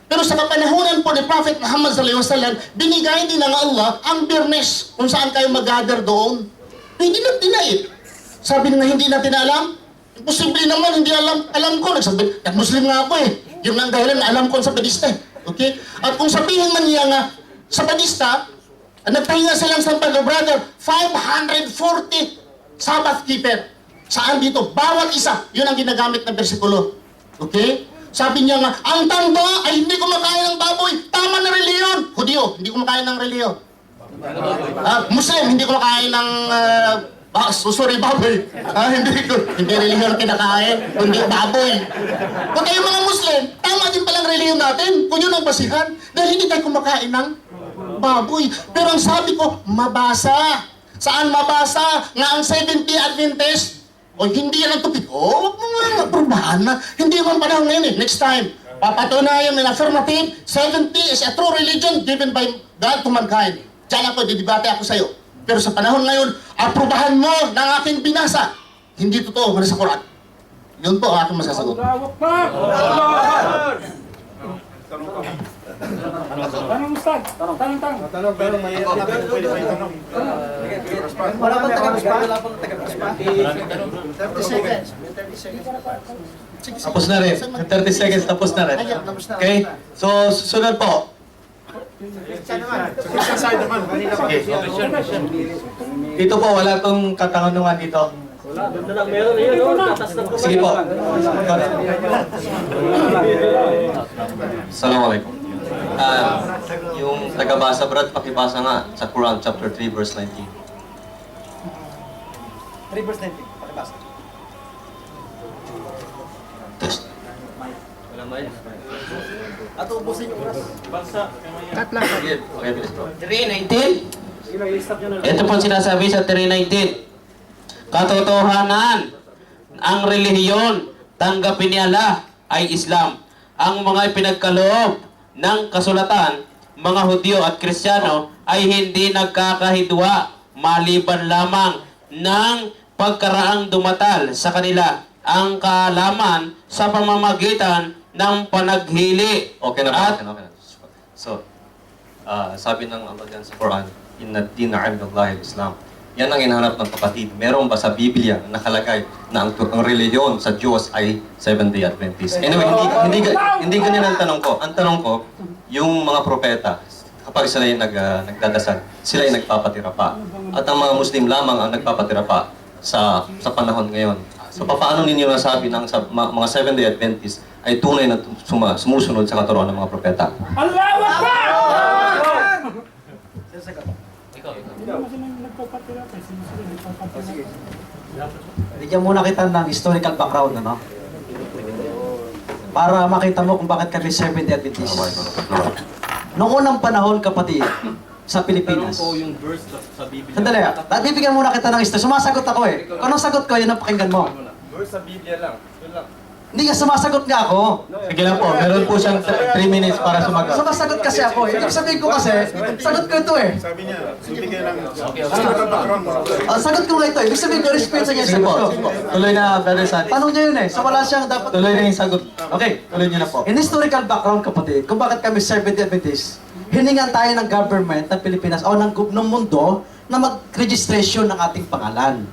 Pero sa kapanahunan po ni Prophet Muhammad sallallahu alaihi wasallam, binigay din ng Allah ang Biyernes kung saan kayo mag-gather doon. They did not deny it. Sabi nga hindi natin alam. Imposible naman, hindi alam ko. Nag-Muslim nga ako eh. Yun ang dahilan na alam ko ang Sabadista eh. Okay? At kung sabihin man niya nga, Sabadista, nagpahinga silang San Pedro Brother, 540 Sabbath keeper. Saan dito? Bawat isa. Yun ang ginagamit na bersikulo. Okay? Sabi niya nga, ang tanda ay hindi kumakain ng baboy. Tama na reliyon. Hudyo, hindi kumakain ng reliyon. Muslim, hindi kumakain ng baboy. Hindi reliyon kinakain, kundi baboy. Kung kayo mga Muslim, tama din palang reliyon natin. Kung yun ang basihan, dahil hindi tayo kumakain ng baboy. Pero ang sabi ko, mabasa. Saan mabasa nga ang 70 Adventist? O hindi yan ang tupik. Huwag mo nga aprubahan na. Hindi mo ang panahon ngayon eh. Next time, papatunayan ng affirmative, 70 is a true religion given by God to mankind. Diyan ako, didibate ako sa'yo. Pero sa panahon ngayon, aprubahan mo ng aking binasa. Hindi totoo, wala sa Quran. Yun po ang aking masasagot. Tanong, mahirap na pwede pa yung tanong. Wala pang taga-response. Wala pang 30 seconds. Tapos na rin. 30 seconds tapos na rin. Okay? So, susunod po. Christian side naman. Dito po, wala tong katanungan dito. Sige po. Assalamualaikum. Yung tagabasa, Brad, pakibasa nga sa Quran chapter 3 verse 19. 3 verse 19. Pakibasa. At ubusin yung oras. Sige, okay, bilis bro. 3:19. Ito po sinasabi sa 3:19. Katotohanan, ang relihiyon, tanggapin ni Allah ay Islam. Ang mga pinagkaloob ng kasulatan, mga Hudyo at Kristiyano ay hindi nagkakahidwa maliban lamang ng pagkaraang dumatal sa kanila ang kaalaman sa pamamagitan ng panaghili. Okay na At ba? Okay na. So, sabi ng Allah dyan sa Quran, Inna dina indallahi al-Islam. Yan ang hinahanap ng kapatid. Meron ba sa Biblia na nakalagay na ang reliyon sa Diyos ay Seventh-day Adventist? Anyway, hindi ganyan ang tanong ko. Ang tanong ko, yung mga propeta, kapag sila yung nagdadasal, sila yung nagpapatira pa. At ang mga Muslim lamang ang nagpapatira pa sa panahon ngayon. So, paano ninyo nasabi ng mga Seventh-day Adventist ay tunay na sumusunod sa katuruan ng mga propeta? Bigyan muna kita ng historical background, ano? Para makita mo kung bakit kami Seventh-day Adventist. Noong unang panahon, kapatid, sa Pilipinas. yung verse sa Biblia. Sandali, bibigyan muna kita ng history. Sumasagot ako eh. Kung anong sagot ko, yun ang pakinggan mo. Verse sa Biblia lang. Yun lang. Hindi ka sumasagot nga ako. Sige lang po. Meron po siyang 3 minutes para sumagot. Sumasagot kasi ako. Ibig sabihin ko kasi, sagot ko ito eh. Sabi niya, bigyan ng historical background mo. Sagot ko nga ito. Ibig sabihin ko, respeto niya yung Sige sagot po. ko. Sige po. Tuloy na, Brother Sandy. Tanong niya yun eh. So wala siyang dapat... Tuloy na yung sagot. Okay, tuloy niyo na po. In historical background, kapatid, kung bakit kami Seventh-day Adventist, hiningan tayo ng government ng Pilipinas o ng mundo na mag-registration ng ating pangalan.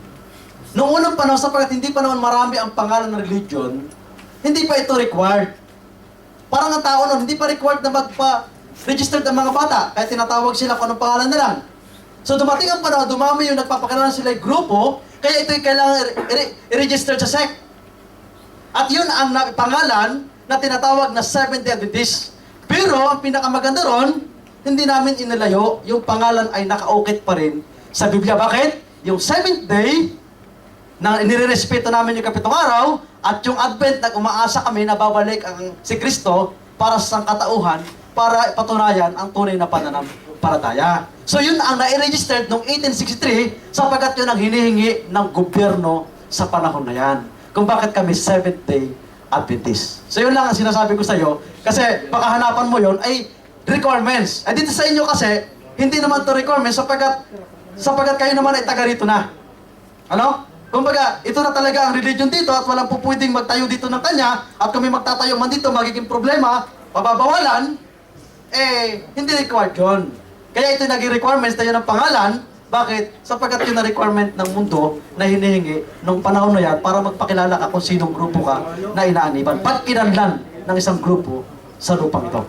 Noong unang panahon, sapagkat hindi pa naman marami ang pangalan ng religion, hindi pa ito required. Parang ang tao noon, hindi pa required na magpa-register ng mga bata, kaya tinatawag sila kung anong pangalan na lang. So dumating ang panahon, dumami yung nagpapakilala sila yung grupo, kaya ito'y kailangan i-register sa SEC. At yun ang pangalan na tinatawag na Seventh-day Adventist. Pero ang pinakamaganda ron, hindi namin inilayo, yung pangalan ay nakaukit pa rin sa Biblia. Bakit? Yung 7th day, na inirerespeto namin yung kapitong araw, at yung Advent, nag-umaasa kami na babalik ang si Kristo para sa sangkatauhan, para patunayan ang tunay na pananampalataya. So yun ang nai-registered noong 1863, sapagkat yun ang hinihingi ng gobyerno sa panahon na yan. Kung bakit kami 7th-day Adventist. So yun lang ang sinasabi ko sa iyo, kasi baka hanapan mo yun ay requirements. Ay dito sa inyo kasi, hindi naman to requirements sapagkat kayo naman ay taga rito na. Ano? Kumbaga, ito na talaga ang religion dito at walang po pwedeng magtayo dito ng kanya at kung may magtatayo man dito, magiging problema, pababawalan, hindi required yun. Kaya ito naging requirements tayo ng pangalan Bakit? Sapagkat yun na requirement ng mundo na hinihingi nung panahon na yan para magpakilala ka kung sinong grupo ka na inaaniban. Pagkinanlan ng isang grupo sa lupang ito.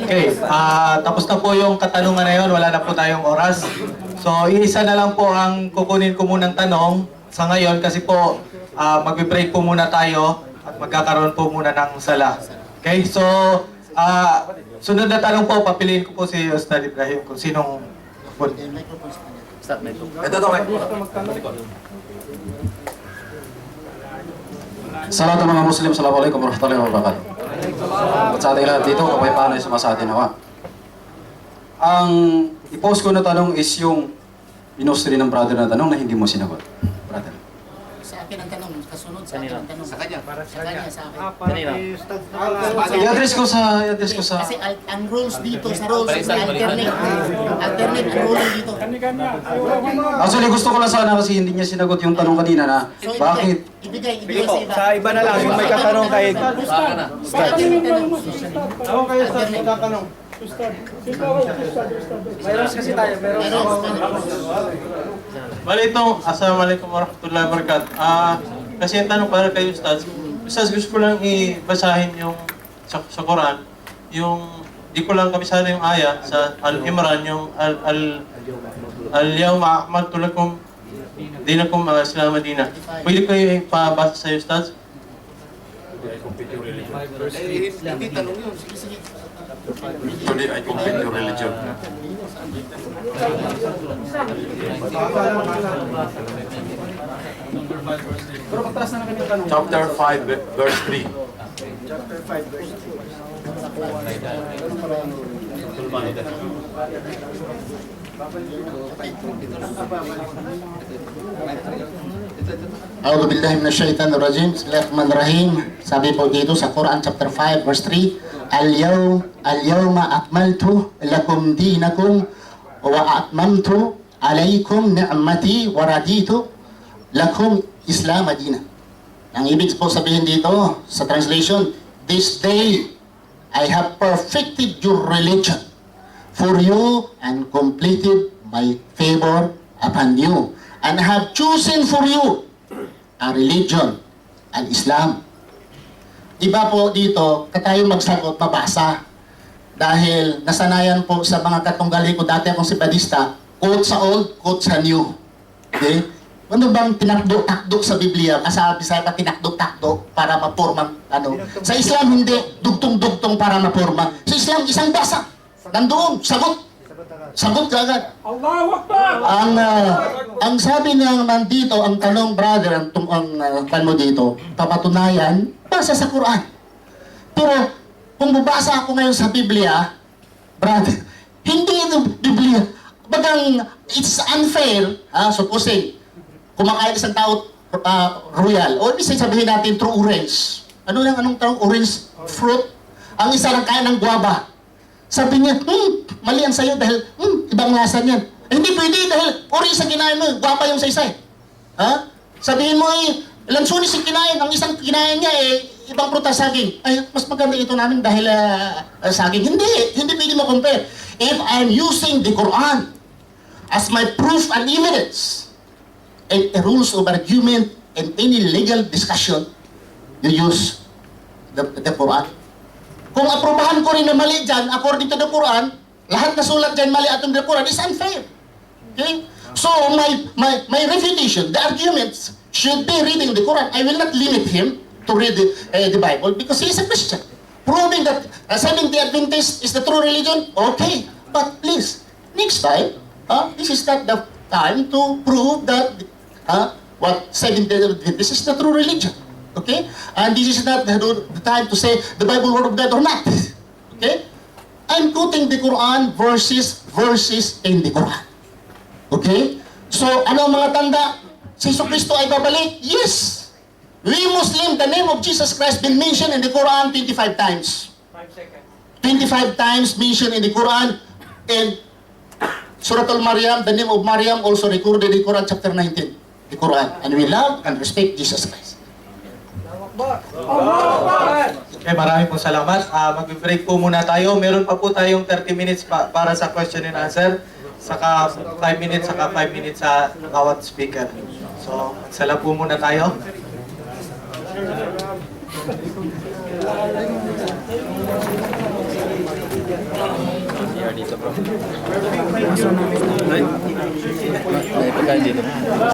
Okay, tapos na po yung katanungan na yun, wala na po tayong oras. So, isa na lang po ang kukunin ko munang tanong sa ngayon kasi po magbe-break po muna tayo at magkakaroon po muna ng sala. Okay, so sunod na tanong po, papiliin ko po si Ustad Ibrahim kung sinong Ito to, sa lahat ng mga Muslim, Assalamualaikum warahmatullahi wabarakatuh. At sa ating lahat dito, kapayapaan ay sumasa atin nawa. Ang i-post ko na tanong is yung binostri ng brother na tanong na hindi mo sinagot. Brother. Sa akin ang tanong, kasunod sa akin ang tanong. Sa kanya? Sa kanya, sa akin. I-address ko sa... Kasi ang rules dito, sa rules, alternate ang ruling dito. Actually, gusto ko lang sana kasi hindi niya sinagot yung tanong kanina na So, bakit ibigay sa iba. Sa iba na lang, yung may katanong kay... Ako kayo, Ustad, magkatanong. Mayroon kasi tayo, mayroon. Bali ito, Assalamualaikum warahmatullahi wabarakatuh. Kasi yung tanong para kay Ustaz, Ustaz gusto ko lang ibasahin yung sa Quran, yung di ko lang kabisado yung aya sa Al-Imran, yung Al-Yawma akmaltu lakum dinakum Islam Madina. Pwede ko ipabasa sa Ustaz? Hindi tanong yun. Sige, sige. Today I complete your religion. Chapter 5, verse 3. A'udhu billahi minasyaitanir rajim. Bismillahirrahmanirrahim. Sabi po dito sa Quran chapter 5 verse 3, Al-yawma akmaltu lakum dinakum wa atmamtu alaykum ni'mati wa raditu lakum Islam madina. Ang ibig po sabihin dito sa translation, this day I have perfected your religion for you and completed my favor upon you and have chosen for you a religion, al-Islam. Iba po dito, katayo magsagot, mabasa. Dahil nasanayan po sa mga katunggali ko, dati akong si Badista, quote sa old, quote sa new. Okay? Ano bang tinakdo-takdo sa Biblia? Kasabi sa iba, tinakdo-takdo para mapurma. Ano? Sa Islam, hindi. Dugtong-dugtong para mapurma. Sa Islam, isang basa. Nandoon, sagot. Sagot ka agad. Ang sabi niya nandito, ang tanong brother, ang tanong mo dito, papatunayan, basa sa Quran. Pero kung bubasa ako ngayon sa Biblia, brother, hindi ito Biblia. Bagang it's unfair, supposing, kumakain isang tao royal, o ibig sabihin natin true orange. Anong tawag orange fruit? Ang isa lang kain ng guava. Sabi niya, mali ang sayo dahil ibang lasa niyan. Hindi pwede dahil orange ang kinain mo, guava yung saysay. Ha? Sabihin mo lansunis yung kinain, ang isang kinain niya ibang prutas saging. Ay, mas maganda ito namin dahil saging. Hindi pwede mo compare. If I'm using the Quran as my proof and evidence, and a rules of argument and any legal discussion, you use the Quran. Kung aprobahan ko rin na mali dyan, according to the Quran, lahat na sulat dyan mali atong the Quran is unfair. Okay? So, my refutation, the arguments, should be reading the Quran. I will not limit him to read the Bible because he is a Christian. Proving that Seventh-day Adventist is the true religion, okay. But please, next time, this is not the time to prove that what Seventh-day Adventist is the true religion. Okay? And this is not the time to say the Bible word of God or not. Okay? I'm quoting the Quran verses in the Quran. Okay? So, ano ang mga tanda? Si Jesu Cristo ay babalik? Yes! We Muslim, the name of Jesus Christ been mentioned in the Quran 25 times. 5 seconds. 25 times mentioned in the Quran. And Surah Al-Maryam, the name of Maryam also recorded in Quran chapter 19. The Quran. And we love and respect Jesus Christ. Okay, maraming pong salamat. Mag-break po muna tayo. Meron pa po tayong 30 minutes para sa question and answer. Saka 5 minutes, saka 5 minutes sa bawat speaker. So, sala po muna tayo. Dito bro.